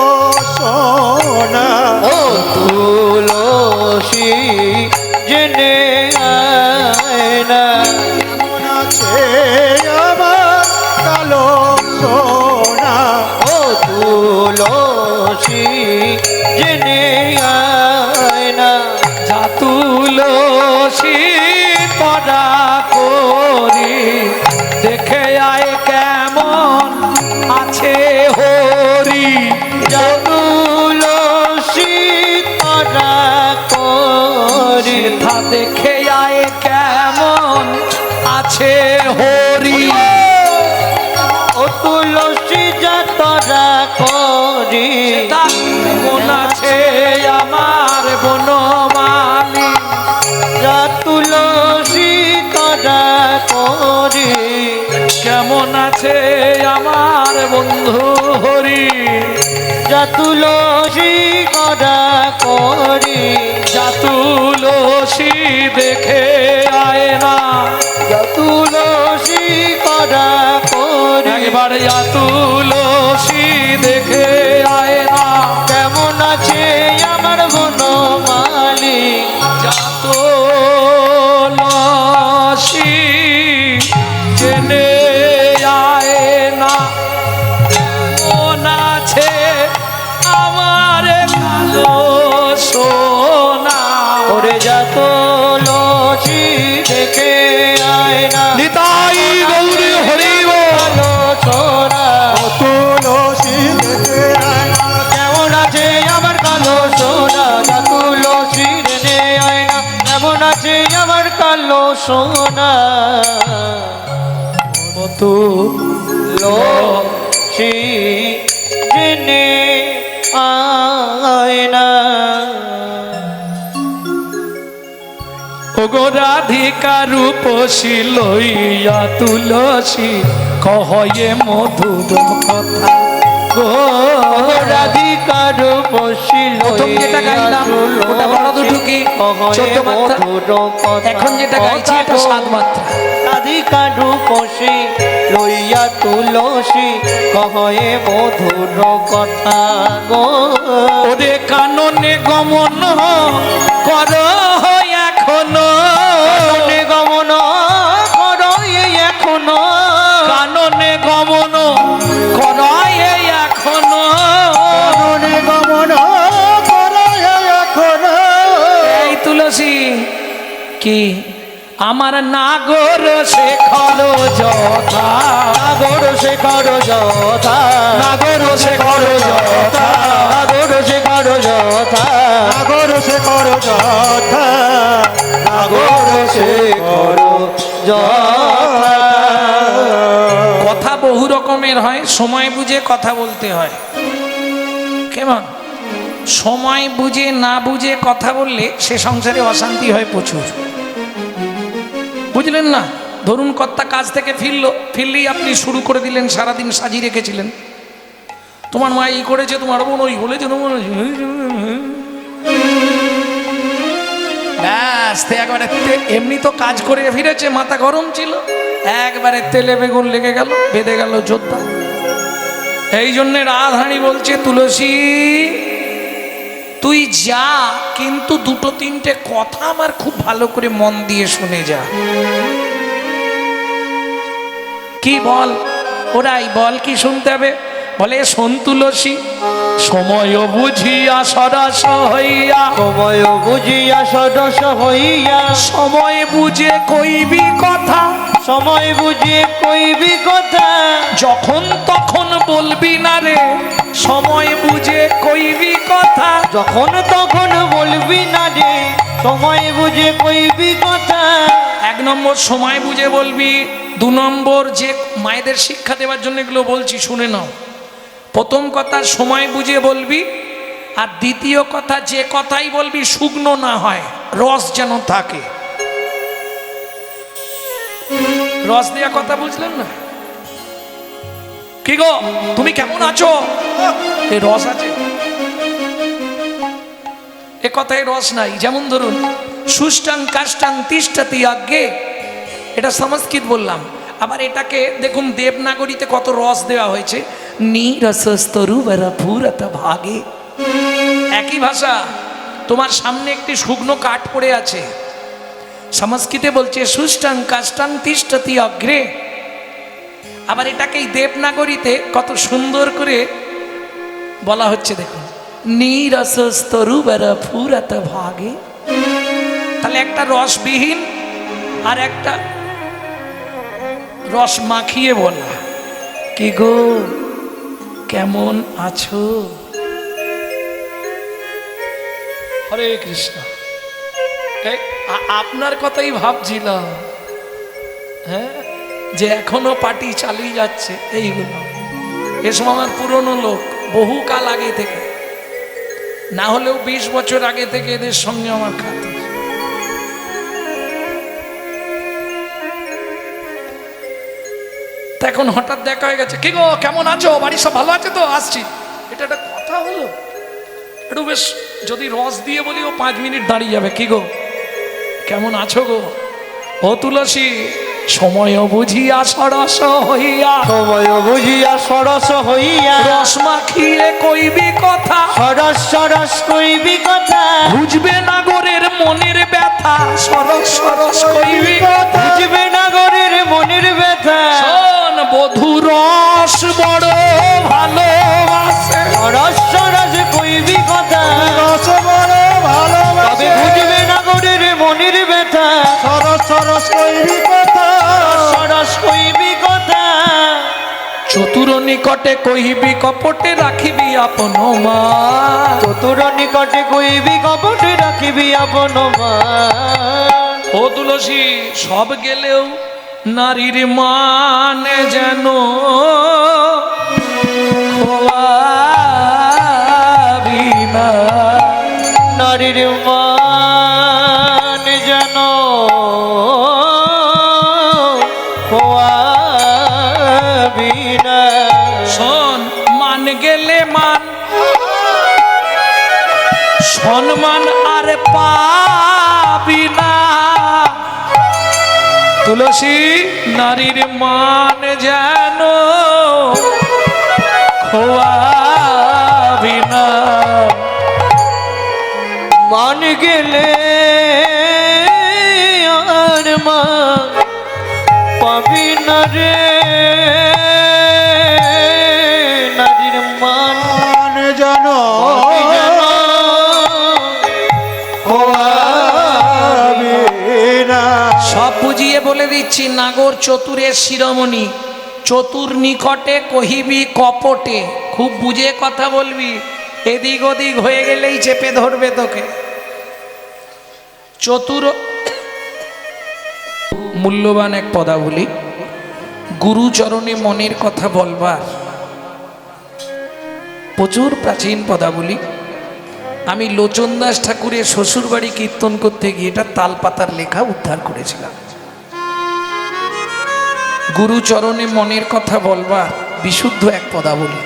সোনা ও তুলসী জেনে আয় না কেমন আছে আমার কালো সোনা ও তুলসী জেনে আয় না যা তুলসী পড়া করি দেখে আয় কেমন আছে হরি যা তুলসী তরা করি সেথা দেখে আয় কেমন আছে হরি ও তুলসী যা তরা করি তা কেমন আছে আমার বনমালী যা তুলসী তরা করি কেমন আছে আমার বন্ধু হরি যা তুলসী করা করি যা তুলসী দেখে আয় না যা তুলসী করা করি একবার যা তুলসী দেখে আয় না কেমন আছে আমার বনমালী যা তুলসী জেনে আয় না কেমন আছে আমার কালো সোনা ওরে যা তুলসী দেখে আয় না নিতাই গৌরী হরি বল। কালো সোনা তুলসী দেখে আয় না কেমন আছে আমার কালো সোনা যা তুলসী জেনে আয় না কেমন আছে আমার কালো সোনা কত তুলসী জেনে আয় না ওগো রাধিকা রূপসী লইয়া তুলসী কহয়ে মধুর কথা গো রাধিকার বসিল প্রথম যেটা গাইলাম ওটা বড় দুটুকি 14 মাত্রা এখন যেটা গাইছি এটা 7 মাত্রা রাধিকার বসি লইয়া তুলসী কহয়ে মধুর কথা গো ওরে কাননে গমন কর এখনো কাননে গমন করো এখনো কাননে গমন কর এখনো কাননে গমন করে এখনো এই তুলসী কি আমার নাগর শেখর যথা, নাগর শেখর যথা, নাগর শেখর যথা, নাগর শেখর যথা, নাগর শেখর যথা, নাগর শেখর যথা। কথা বহু রকমের হয়, সময় বুঝে কথা বলতে হয়। কেমন? সময় বুঝে না বুঝে কথা বললে সে সংসারে অশান্তি হয় প্রচুর, বুঝলেন না? ধরুন কর্তা কাজ থেকে ফিরলেই আপনি শুরু করে দিলেন, সারাদিন সাজিয়ে রেখেছিলেন, তোমার মা এই করেছে, তোমার বোন ওই বলেছে, ব্যাস একবারে এমনি তো কাজ করে ফিরেছে, মাথা গরম ছিল, একবারে তেলে বেগুন লেগে গেল, বেঁধে গেল যোদ্ধা। এই জন্যে রাধারানী বলছে, তুলসী তুই যা, কিন্তু দুটো তিনটে কথা আমার খুব ভালো করে মন দিয়ে শুনে যা। কি বল? ওরাই বল, কি শুনতে হবে? বলে, শোন তুলসী, সময় বুঝিয়া সরস হইয়া, সময় বুঝিয়া সদস হইয়া, সময় বুঝে কইবি কথা, সময় বুঝিয়ে কইবি কথা, যখন তখন বলবি না রে, সময় বুঝে কইবি কথা। যখন তখন বলবি না রে, সময় বুঝে কইবি কথা। এক নম্বর সময় বুঝে বলবি, দু নম্বর যে মায়েদের শিক্ষা দেওয়ার জন্য এগুলো বলছি, শুনে নাও। প্রথম কথা সময় বুঝে বলবি, আর দ্বিতীয় কথা যে কথাই বলবি শুকনো না হয়, রস যেন থাকে। রস দেওয়া কথা বুঝলেন না? কি গো তুমি কেমন আছো, এ রস আছে, এ কথায় রস নাই। যেমন ধরুন, সুষ্টাং কাষ্টাং তিষ্ঠতি আজ্ঞে, এটা সংস্কৃত বললাম, আবার এটাকে দেখুন দেবনাগরীতে কত রস দেওয়া হয়েছে, নীরসস্তরুবরফুরত ভাগে। একই ভাষা, তোমার সামনে একটি শুকনো কাঠ পড়ে আছে, সংস্কৃতে বলছে সুষ্টাং কাষ্টাং তিষ্ঠতি অগ্রে, আবার এটাকেই দেবনাগরীতে কত সুন্দর করে বলা হচ্ছে, দেখুন, নীরসস্তরুবরফুরত ভাগে। তাহলে একটা রসবিহীন আর একটা রস মাখিয়ে বলা। কি গো কেমন আছো? হরে কৃষ্ণ। আপনার কথাই ভাবছিলাম, হ্যাঁ, যে এখনো পার্টি চালিয়ে যাচ্ছে এইগুলো। এসব আমার পুরনো লোক, বহু কাল আগে থেকে, না হলেও 20 বছর আগে থেকে এদের সঙ্গে আমার খাতির। এখন হঠাৎ দেখা হয়ে গেছে, কি গো কেমন আছো, বাড়ি সব ভালো আছে তো, আসছি, এটা একটা কথা হলো? একটু বেশ যদি রস দিয়ে বলি, ও 5 মিনিট দাঁড়িয়ে যাবে। কি গো কেমন আছো গো? ও তুলসী, সময় বুঝিয়া সরস হইয়া, সময় বুঝিয়া সরস হইয়া, রস মাখিয়ে কইবি কথা, সরস সরস কইবি কথা, বুঝবে নাগরের মনের ব্যথা, সরস সরস কইবি কথা, বুঝবে নাগরের মনের ব্যথা। শোন বধূ রস বড় ভালোবাসে, সরস সরস কইবি কথা, রস বড় তবে ভালোবাসে, বুঝবে নাগরের মনের ব্যথা। সরস সরস কইবি কথা, সরস কইবি কথা, চতুর নিকটে কহিবি কপটে রাখিবি আপন মা, চতুর নিকটে কইবি কপটে রাখিবি আপন মান। ও তুলসী, সব গেলেও নারীর মানে যেন খোয়াবি না, নারীর মান যেন খোয়াবি না। শোন, মান গেলে মান, সম্মান আর পাবি না। তুলসী, নারীর মান যেন খোয়াবি না, মান গেলে আর মান পাবি না রে। নারীর মান যেন খোয়াবি না। সব বলে দিচ্ছি, নাগর চতুরের শিরোমণি, চতুর নিকটে কহিবি কপটে। খুব বুঝে কথা বলবি, এদিক ওদিক হয়ে গেলেই চেপে ধরবে তোকে। চতুর মূল্যবান এক পদাবলী, গুরুচরণে মনের কথা বলবার। প্রচুর প্রাচীন পদাবলী। আমি লোচন দাস ঠাকুরের শ্বশুর বাড়ি কীর্তন করতে গিয়ে এটা তালপাতার লেখা উদ্ধার করেছিলাম। গুরুচরণে মনের কথা বলবার বিশুদ্ধ এক পদাবলী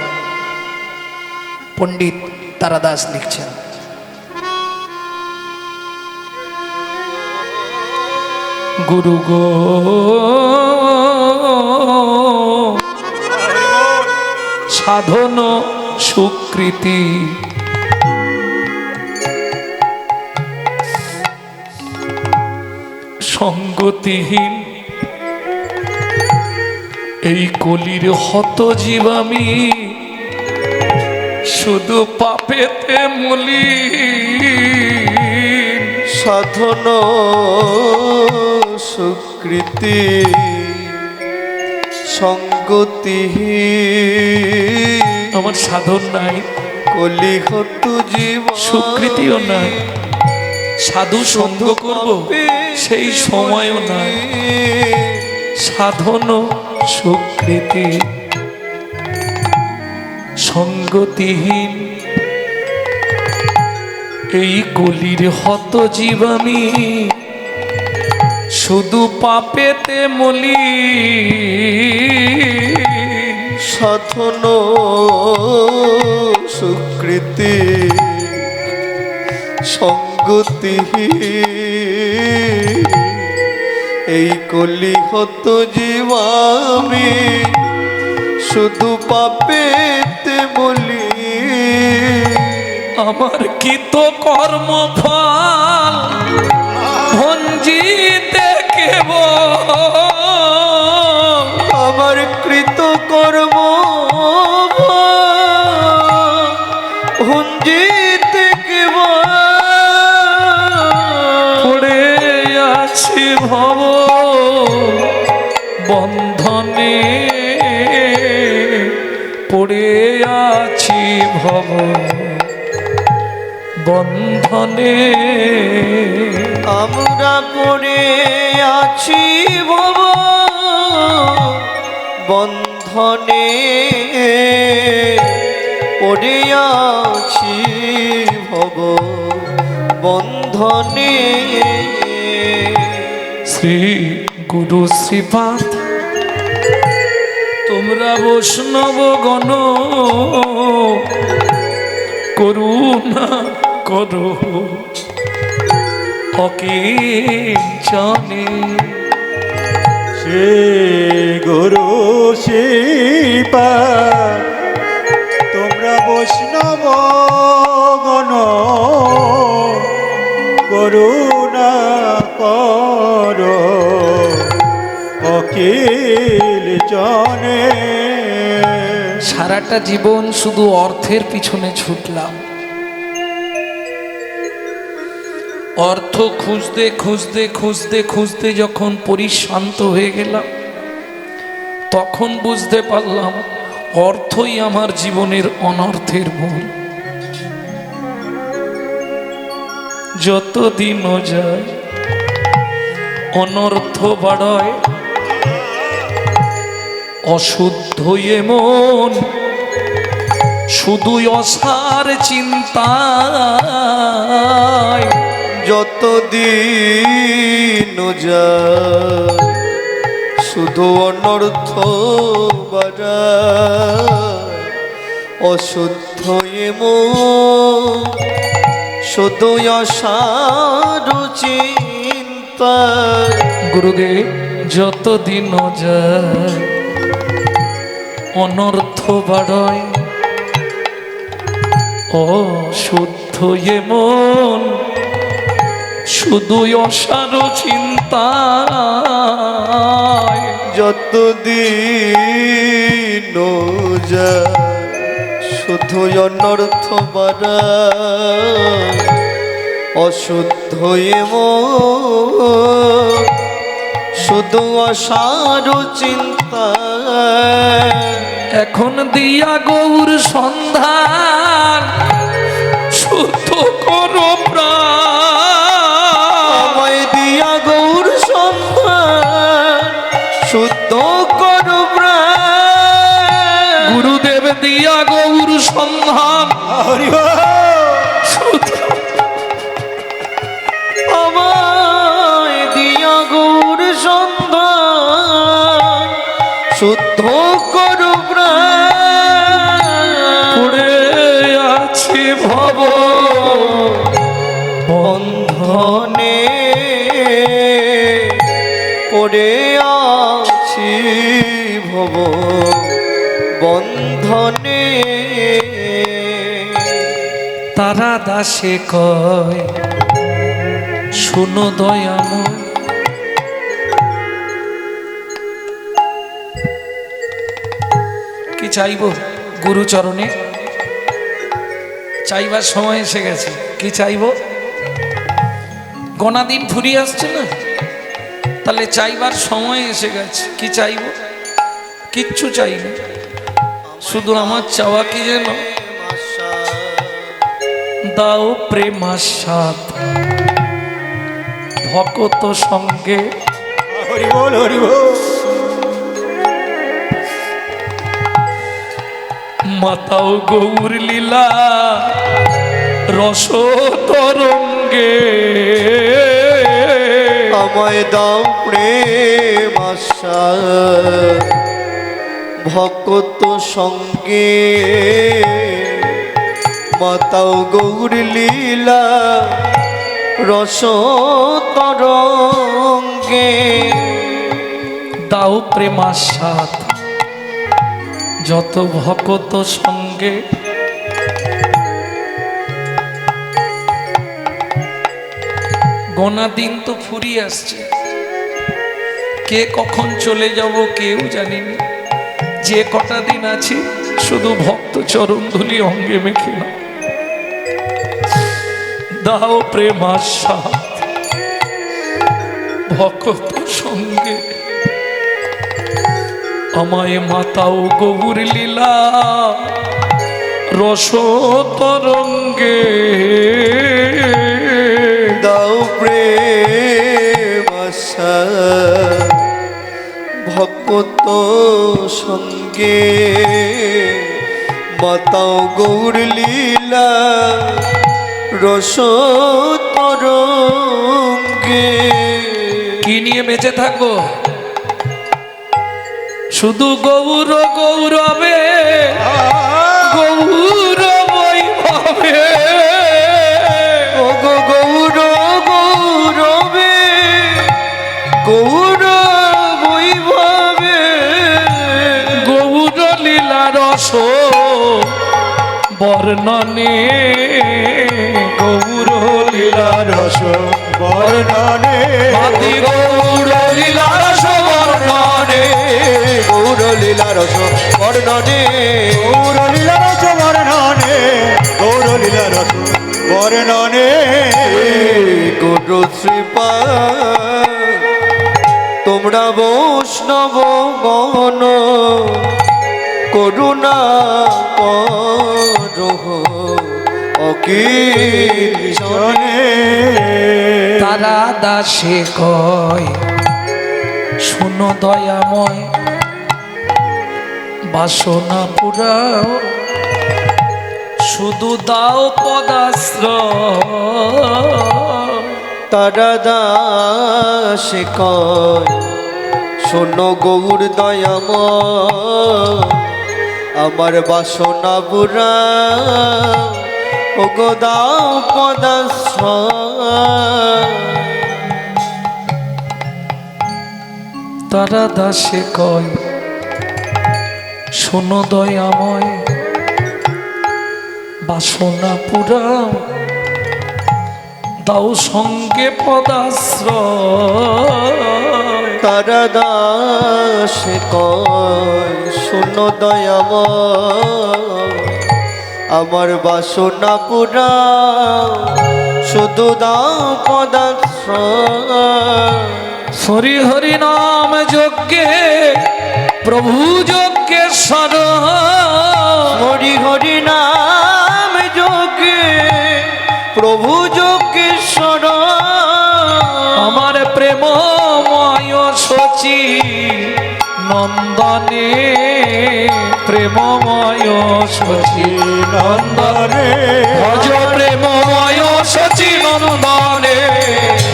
পণ্ডিত তারাদাস লিখছেন। গুরু গো সাধন সুকৃতি, সঙ্গতিহীন এই কলির হত জীব আমি, শুধু পাপেতে মলি। সাধন সুকৃতি সঙ্গতিহীন, আমার সাধন নাই, কলিহত জীব সুকৃতিও নাই, সাধু সঙ্গ করব সেই সময়ও নাই। সাধন সুকৃতি সঙ্গতিহীন এই কলির হত জীব আমি, শুধু পাপেতে মলি। সাধন সুকৃতি সঙ্গতিহীন এই কলিহত জীব আমি, শুধু পাপেতে বলি। আমার কৃত কর্ম ফল ভঞ্জিতে কেবল, আমার কৃত কর্ম ভঞ্জিতে কেবল, পড়ে আছি ভব বন্ধনে, পড়ে আছি ভব বন্ধনে। আমরা পড়ে আছি ভব বন্ধনে, পড়ে আছি ভব বন্ধনে। শ্রী গুরু শ্রীপাদ তোমরা বৈষ্ণব গণ, করুণা করো অকিঞ্চনে। সে গুরু শ্রীপাদ তোমরা বৈষ্ণব গণ, করুণা করো অখিল জনে। সারাটা জীবন শুধু অর্থের পিছনে ছুটলাম, অর্থ খুঁজতে খুঁজতে খুঁজতে খুঁজতে যখন পরিশ্রান্ত হয়ে গেলাম, তখন বুঝতে পারলাম অর্থই আমার জীবনের অনর্থের মূল। যতদিনও যায় অনর্থ বাড়ায়, অশুদ্ধ মন শুধুই অসার চিন্তায়। যতদিন যায় শুধু অনর্থ বাড়ায়, অশুদ্ধ মন শুধু অসার চিন্তা। গুরুদেব যতদিন যায় অনর্থ বাড়ায়, অশুদ্ধ মন শুধু অসার চিন্তা। যতদিন যায় শুধু অনর্থ বাড়ায়, অশুদ্ধ মন শুধু আশার চিন্তা এখন দিয়া গৌর সন্ধান শুদ্ধ করো প্রাণ। আমায় দিয়া গৌর সন্ধান শুদ্ধ করো প্রাণ। গুরুদেব দিয়া গৌর সন্ধান হরি বল। আমায় দিয়া গৌর সন্ধান শুদ্ধ করো প্রাণ। পড়ে আছে ভব বন্ধনে পড়ে আছি ভব বন্ধনে। তারা দাসে কয় শুনো দয়াময়, কি চাইব গুরুচরণে? চাইবার সময় এসে গেছে। কি চাইব? গোনা দিন ফুরিয়ে আসছে না, তাহলে চাইবার সময় এসে গেছে। কি চাইব? কিচ্ছু চাই না, শুধু আমার চাওয়া কি যেন, দাও প্রেমাস্বাদ ভকত সঙ্গে। হরি বল হরি বল। মাতাও গৌর লীলা রস তরঙ্গে। আমায় দাও প্রেম আশাদ ভকত সঙ্গে। মাতাও গৌর লীলা রস তরঙ্গে। দাও প্রেমাস্বাদ যত ভকত সঙ্গে। গোনা দিন তো ফুরিয়ে আসছে, কে কখন চলে যাব কেউ জানিনি। যে কটা দিন আছি শুধু ভক্ত চরণ ধুলি অঙ্গে মেখে না। দাও প্রেমাস্বাদ ভকত সঙ্গে। আমায় মাতাও গৌর লীলা রস তরঙ্গে। দাও প্রেম আশাদ ভকত সঙ্গে। মাতাও গৌর লীলা রস তরঙ্গে। কি নিয়ে বেঁচে থাকবো? শুধু গৌর গৌরবে গৌর বৈভবে। ও গো গৌর গৌরবে গৌর বৈভবে। গৌর লীলা রস বর্ণনে। গৌর লীলা রস বর্ণনে আদি গৌর লীলা রস বর্ণনে। গৌর লীলা রস বর্ণনে। গৌর লীলা রস বর্ণনে গৌর লীলা রস বর্ণনে। গৌর শ্রীপা তোমরা বৈষ্ণব গণ করুণা করহ অকীর্তনে। তারা দাসে কয় শোনো দয়াময়, বাসনা পুরাও শুধু দাও পদাশ্রয়। তারা দাসে কয় শোনো গৌর দয়াময়, আমার বাসনা বুড়া ও গো দাও পদাশ্রয়। তারা দাসে কয় শোনো দয়াময়, বাসনা পুরাও দাও সঙ্গে পদাশ্রয়। তারা দাসে কয় শোনো দয়াময়, আমার বাসনা পুরা শুধু দাও পদাশ্রয়। হরি হরি নাম যজ্ঞে প্রভু যজ্ঞেশ্বর, হরি হরি নাম যোগে প্রভু যোগেশ্বর, আমার প্রেমময় শচী নন্দনে, প্রেমময় শচী নন্দনে ভজ প্রেমময় শচী নন্দনে,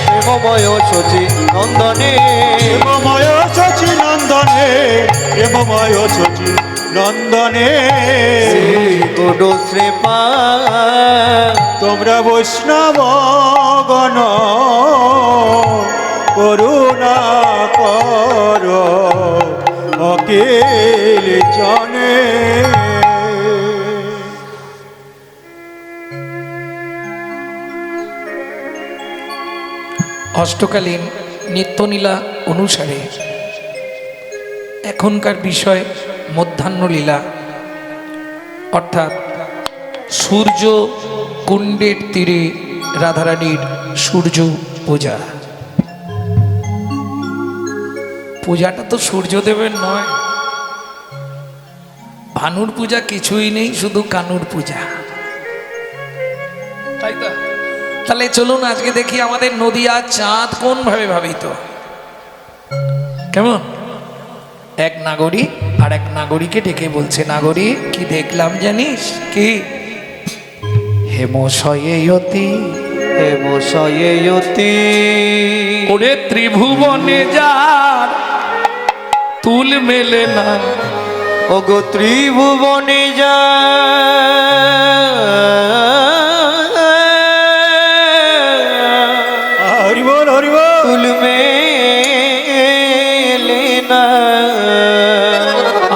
প্রেমময় শচী নন্দনে, প্রেমময় শচী নন্দনে, প্রেমময় শচী নন্দনে। গুরু শ্রীপা তোমরা বৈষ্ণব গণ করুণা কর অকেল জনে। অষ্টকালীন নিত্যলীলা অনুসারে এখনকার বিষয় মধ্যাহ্নলীলা, অর্থাৎ সূর্য কুণ্ডের তীরে রাধারানীর সূর্য পূজা। পূজাটা তো সূর্যদেবের নয়, ভানুর পূজা কিছুই নেই, শুধু কানুর পূজা, তাই তো? তাহলে চলুন আজকে দেখি আমাদের নদিয়া চাঁদ কোন ভাবে ভাবিত। কেমন? এক নাগরিক আর এক নাগরিকে ডেকে বলছে, নাগরিক কি দেখলাম জানিস? কি? হেমশয়তি হেমশয়তি ওরে ত্রিভুবনে যার তুল মেলে না, ওগো ত্রিভুবনে যা হরি বল হরি বল। তুল মেলে না,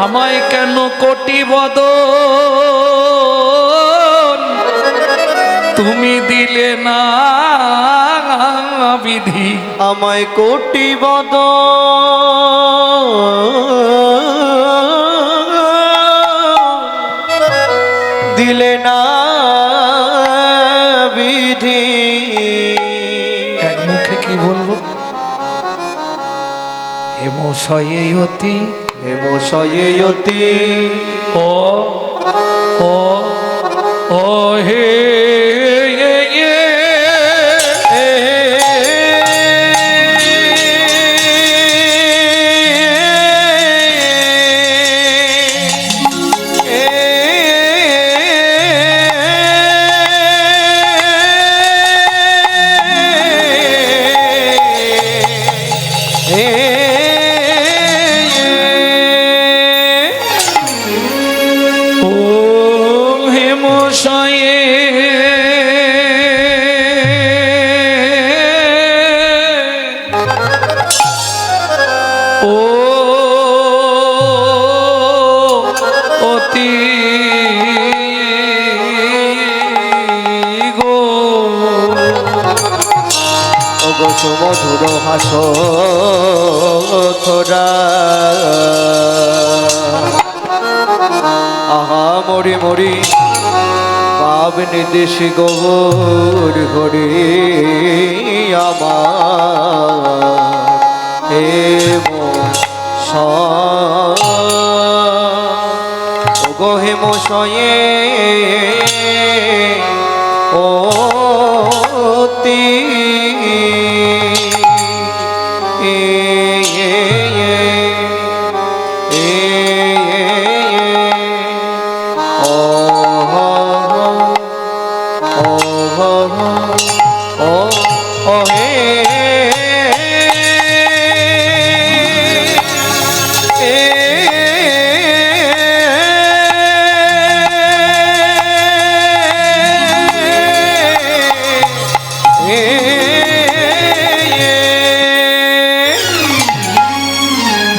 আমায় কেন কোটি বদন তুমি দিলে না বিধি, আমায় কোটি বদ দিলে না বিধি। এক মুখে কি বলবো? হেমশয়তি হেমশয়তি ও ও ও হে ও অতি গো ওগো সুমধুর হাস থোরা, আহা মরি মরি পাব নিদেশ গৌর হরি আমার হেম ওগো হেম শয়ে অতি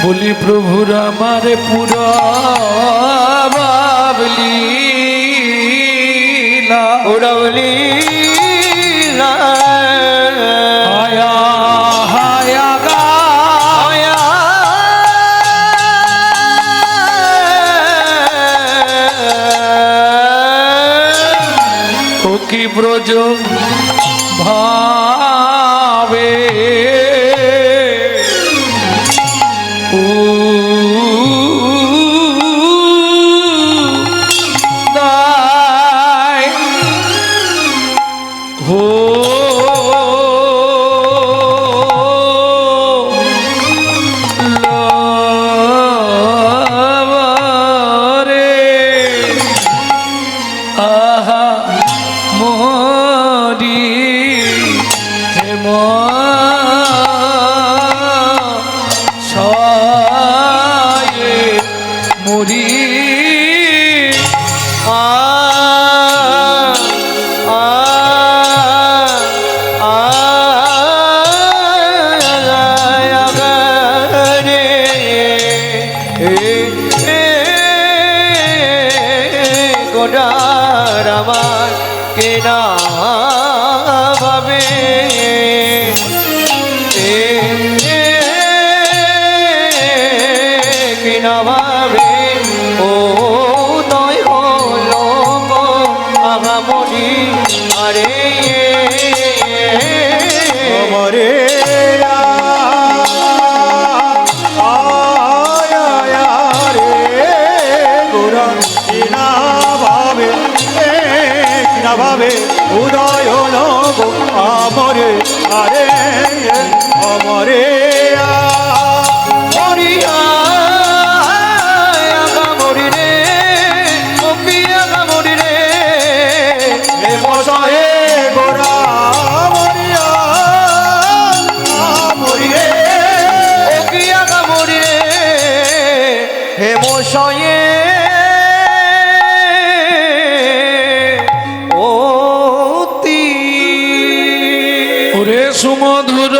বলি প্রভুর আমার পুরা বাবলি উড়াবলি হায়া হায়া গা ও কি ব্রজ ভাবে শয়ে মরি গোডার আমার কেনা ভাবে কেনা ভাবে ও নয় হলো গো আগামনি আরে আমারে ভাবে উদয় হলো গো আমরে আরে অমরে মরিয়া আগামরি রে মকি আগামরি রে হে মশাহে গোরা মরিয়া মরি রে মকি আগামরি রে হে মশয়ে ওরে সুমধুর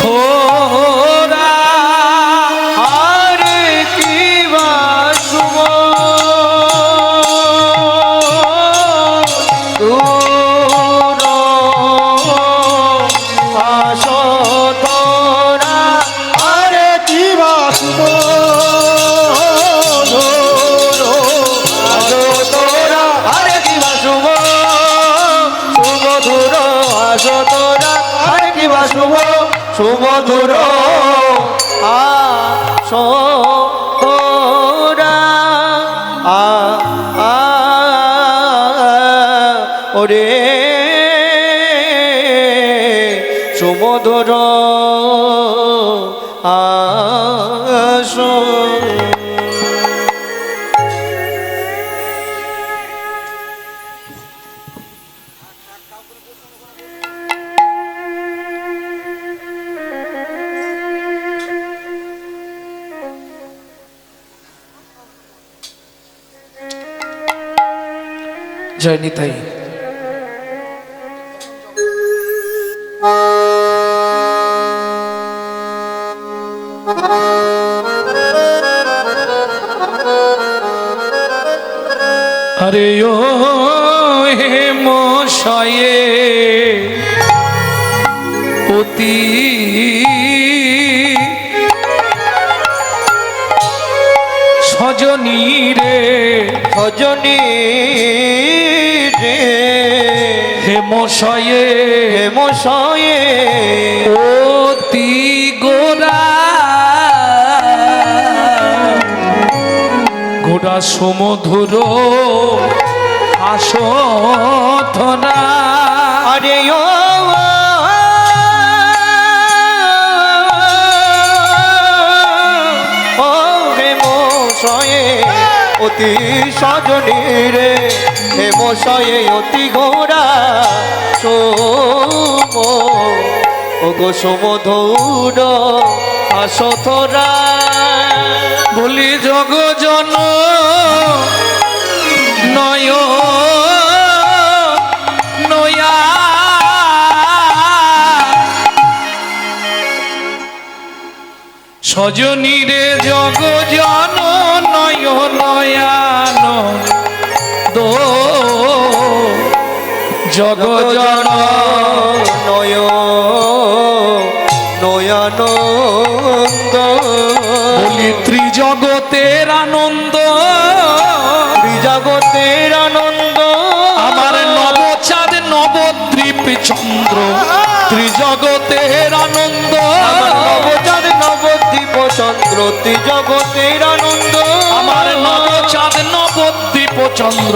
থোরা আরে কি বাসুম দূর আসো তোরা আরে কি বাসুব তোরা আরে কি বাসুম সুমধুর আসো তোরা আরে কি বাসুম সুমধুর আসো তোরা ওরে সুমধুর আসো জয় নিতাই। আরে ও হে মশায়ে অতি সজনী রে সজনী রে হে মশায়ে হে মশায়ে অতি গোরা গোড়া সমধুর আসথনা আরে ও হে মশায়ে অতি সজনী রে হে মশায়ে অতি ঘোড়া সোম ও গো সমধুর আসো তোরা বলি জগজন নয় নয়া সজনী রে জগজন নয় নয়ান দো জগজন নয় নয়ানন্দ বলি ত্রিজগতের আনন্দ ত্রিজগতের আনন্দ আমার নবচাঁদ নবদ্বীপ চন্দ্র ত্রিজগতের আনন্দ আমার নবচাঁদ নবদ্বীপ চন্দ্র ত্রিজগতের আনন্দ আমার নবচাঁদ নবদ্বীপ চন্দ্র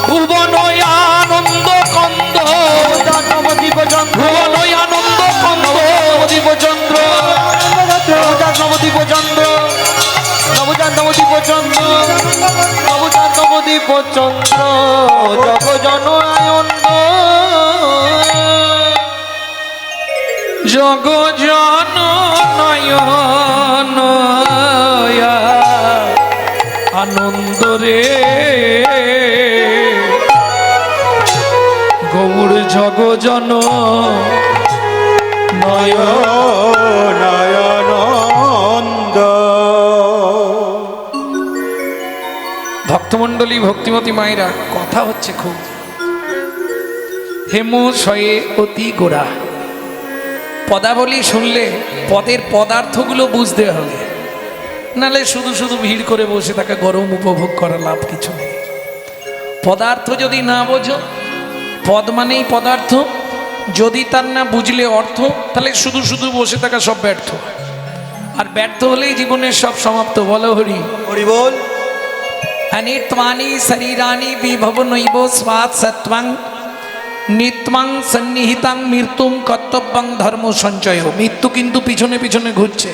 ভুবন আনন্দ কন্দ নবদ্বীপ চন্দ্র ভুবন আনন্দ কন্দ নবদ্বীপ চন্দ্র নবদ্বীপ চন্দ্র নবদ্বীপ চান্দমতি পচন্দ্র বাবু চান্দমতি পচন্দ্র জগ জন আয়ন্দ জগ জন নয়ন আনন্দ রে গৌর জগ জন নয়নানন্দ ভক্তমণ্ডলী ভক্তিমতী মায়েরা কথা হচ্ছে খুব হেমু শয়ে অতি গোড়া পদাবলী শুনলে পদের পদার্থগুলো বুঝতে হবে, নালে শুধু শুধু ভিড় করে বসে থাকা গরম উপভোগ করা লাভ কিছু নেই। পদার্থ যদি না বোঝো, পদ মানেই পদার্থ, যদি তার না বুঝলে অর্থ, তাহলে শুধু শুধু বসে থাকা সব ব্যর্থ, আর ব্যর্থ হলেই জীবনের সব সমাপ্ত। বলো হরি হরি বল। অনিত্বানি শরীরানি বিভব নৈব স্বাদ সত্বং নিত্যং সন্নিহিতাং মৃত্যুং কর্তব্যং ধর্ম সঞ্চয়। মৃত্যু কিন্তু পিছনে পিছনে ঘুরছে,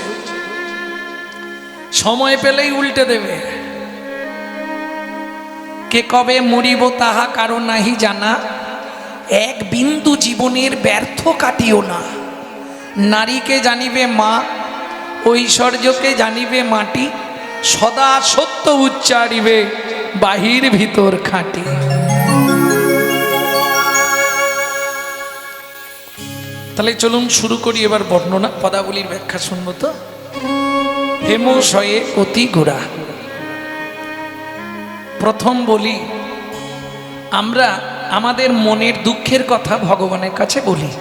সময় পেলেই উল্টে দেবে। কে কবে মরিব তাহা কারো নাহি জানা, এক বিন্দু জীবনের ব্যর্থ কাটিও না। নারীকে জানিবে মা, ঐশ্বর্যকে জানিবে মাটি, সদা সত্য উচ্চারিবে বাহির ভিতর খাঁটি। তাহলে চলুন শুরু করি এবার বর্ণনা, পদাবলীর ব্যাখ্যা শুনবো তো। হেমো শয়ে অতি গোড়া। প্রথম বলি, আমরা আমাদের মনের দুঃখের কথা ভগবানের কাছে বলি।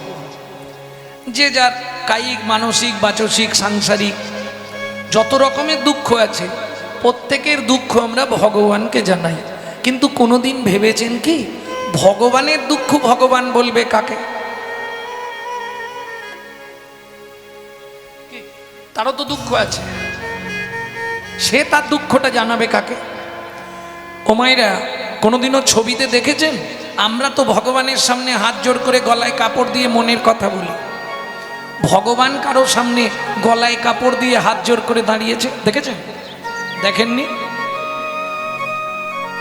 যে যার কায়িক মানসিক বাচসিক সাংসারিক যত রকমের দুঃখ আছে, প্রত্যেকের দুঃখ আমরা ভগবানকে জানাই। কিন্তু কোনোদিন ভেবেছেন কি ভগবানের দুঃখ ভগবান বলবে কাকে? তারও তো দুঃখ আছে, সে তার দুঃখটা জানাবে কাকে? ও মায়েরা, কোনোদিনও ছবিতে দেখেছেন? আমরা তো ভগবানের সামনে হাত জোড় করে গলায় কাপড় দিয়ে মনের কথা বলি, ভগবান কারো সামনে গলায় কাপড় দিয়ে হাত জোড় করে দাঁড়িয়েছে দেখেছেন? দেখেননি?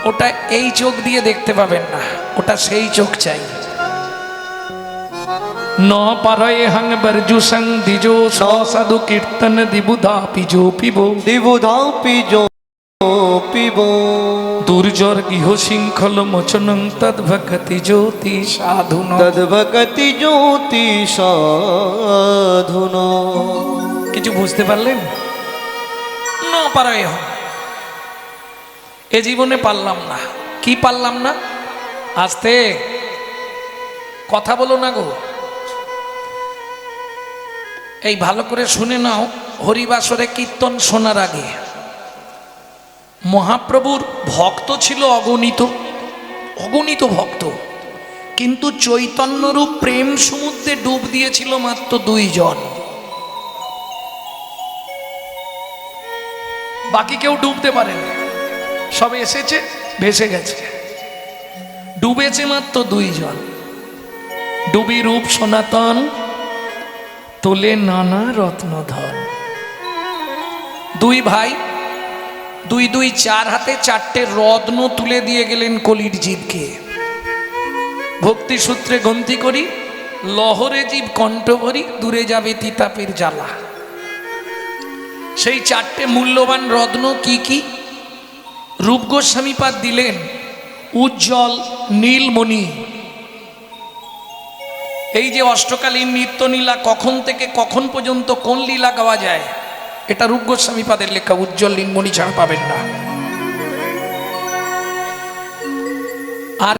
ওটা এই চোখ দিয়ে দেখতে পাবেন না, ওটা সেই চোখ চাই। ন পারয়ে হং বরজু সং দিজো সাধু কীর্তন দিবুধা পিজো পিবো দিবুধাও পিজো পিব দুর্জর গৃহ শৃঙ্খল মোচনং তদ্ভগতি জ্যোতি সাধুন। তদ্ভগতি জ্যোতি সাধুন। কিছু বুঝতে পারলেন? ন পারয়ে হং, এ জীবনে পারলাম না। কি পারলাম না? আস্তে কথা বলো না গো, এই ভালো করে শুনে নাও। হরিবাসরে কীর্তন শোনার আগে মহাপ্রভুর ভক্ত ছিল অগণিত, অগণিত ভক্ত, কিন্তু চৈতন্যরূপ প্রেম সমুদ্রে ডুব দিয়েছিল মাত্র 2 জন। বাকি কেউ ডুবতে পারেনি, সব এসেছে ভেসে গেছে। ডুবেছে মাত্র 2 জন। ডুবি রূপ সনাতন, তোলে নানা রত্নধন। 2 ভাই 2 4 হাতে 4টে রত্ন তুলে দিয়ে গেলেন কলির জীবকে। ভক্তি সূত্রে গন্তি করি, লহরে জীব কণ্ঠ ভরি, দূরে যাবে তিতাপের জ্বালা। সেই 4টে মূল্যবান রত্ন কি কি? রূপ গোস্বামীপাদ দিলেন উজ্জ্বল নীলমণি। এই যে অষ্টকালীন নিত্য লীলা, কখন থেকে কখন পর্যন্ত কোন লীলা গাওয়া যায়, এটা রূপ গোস্বামীপাদের লেখা। উজ্জ্বল নীলমণি ছাড়া পাবেন না।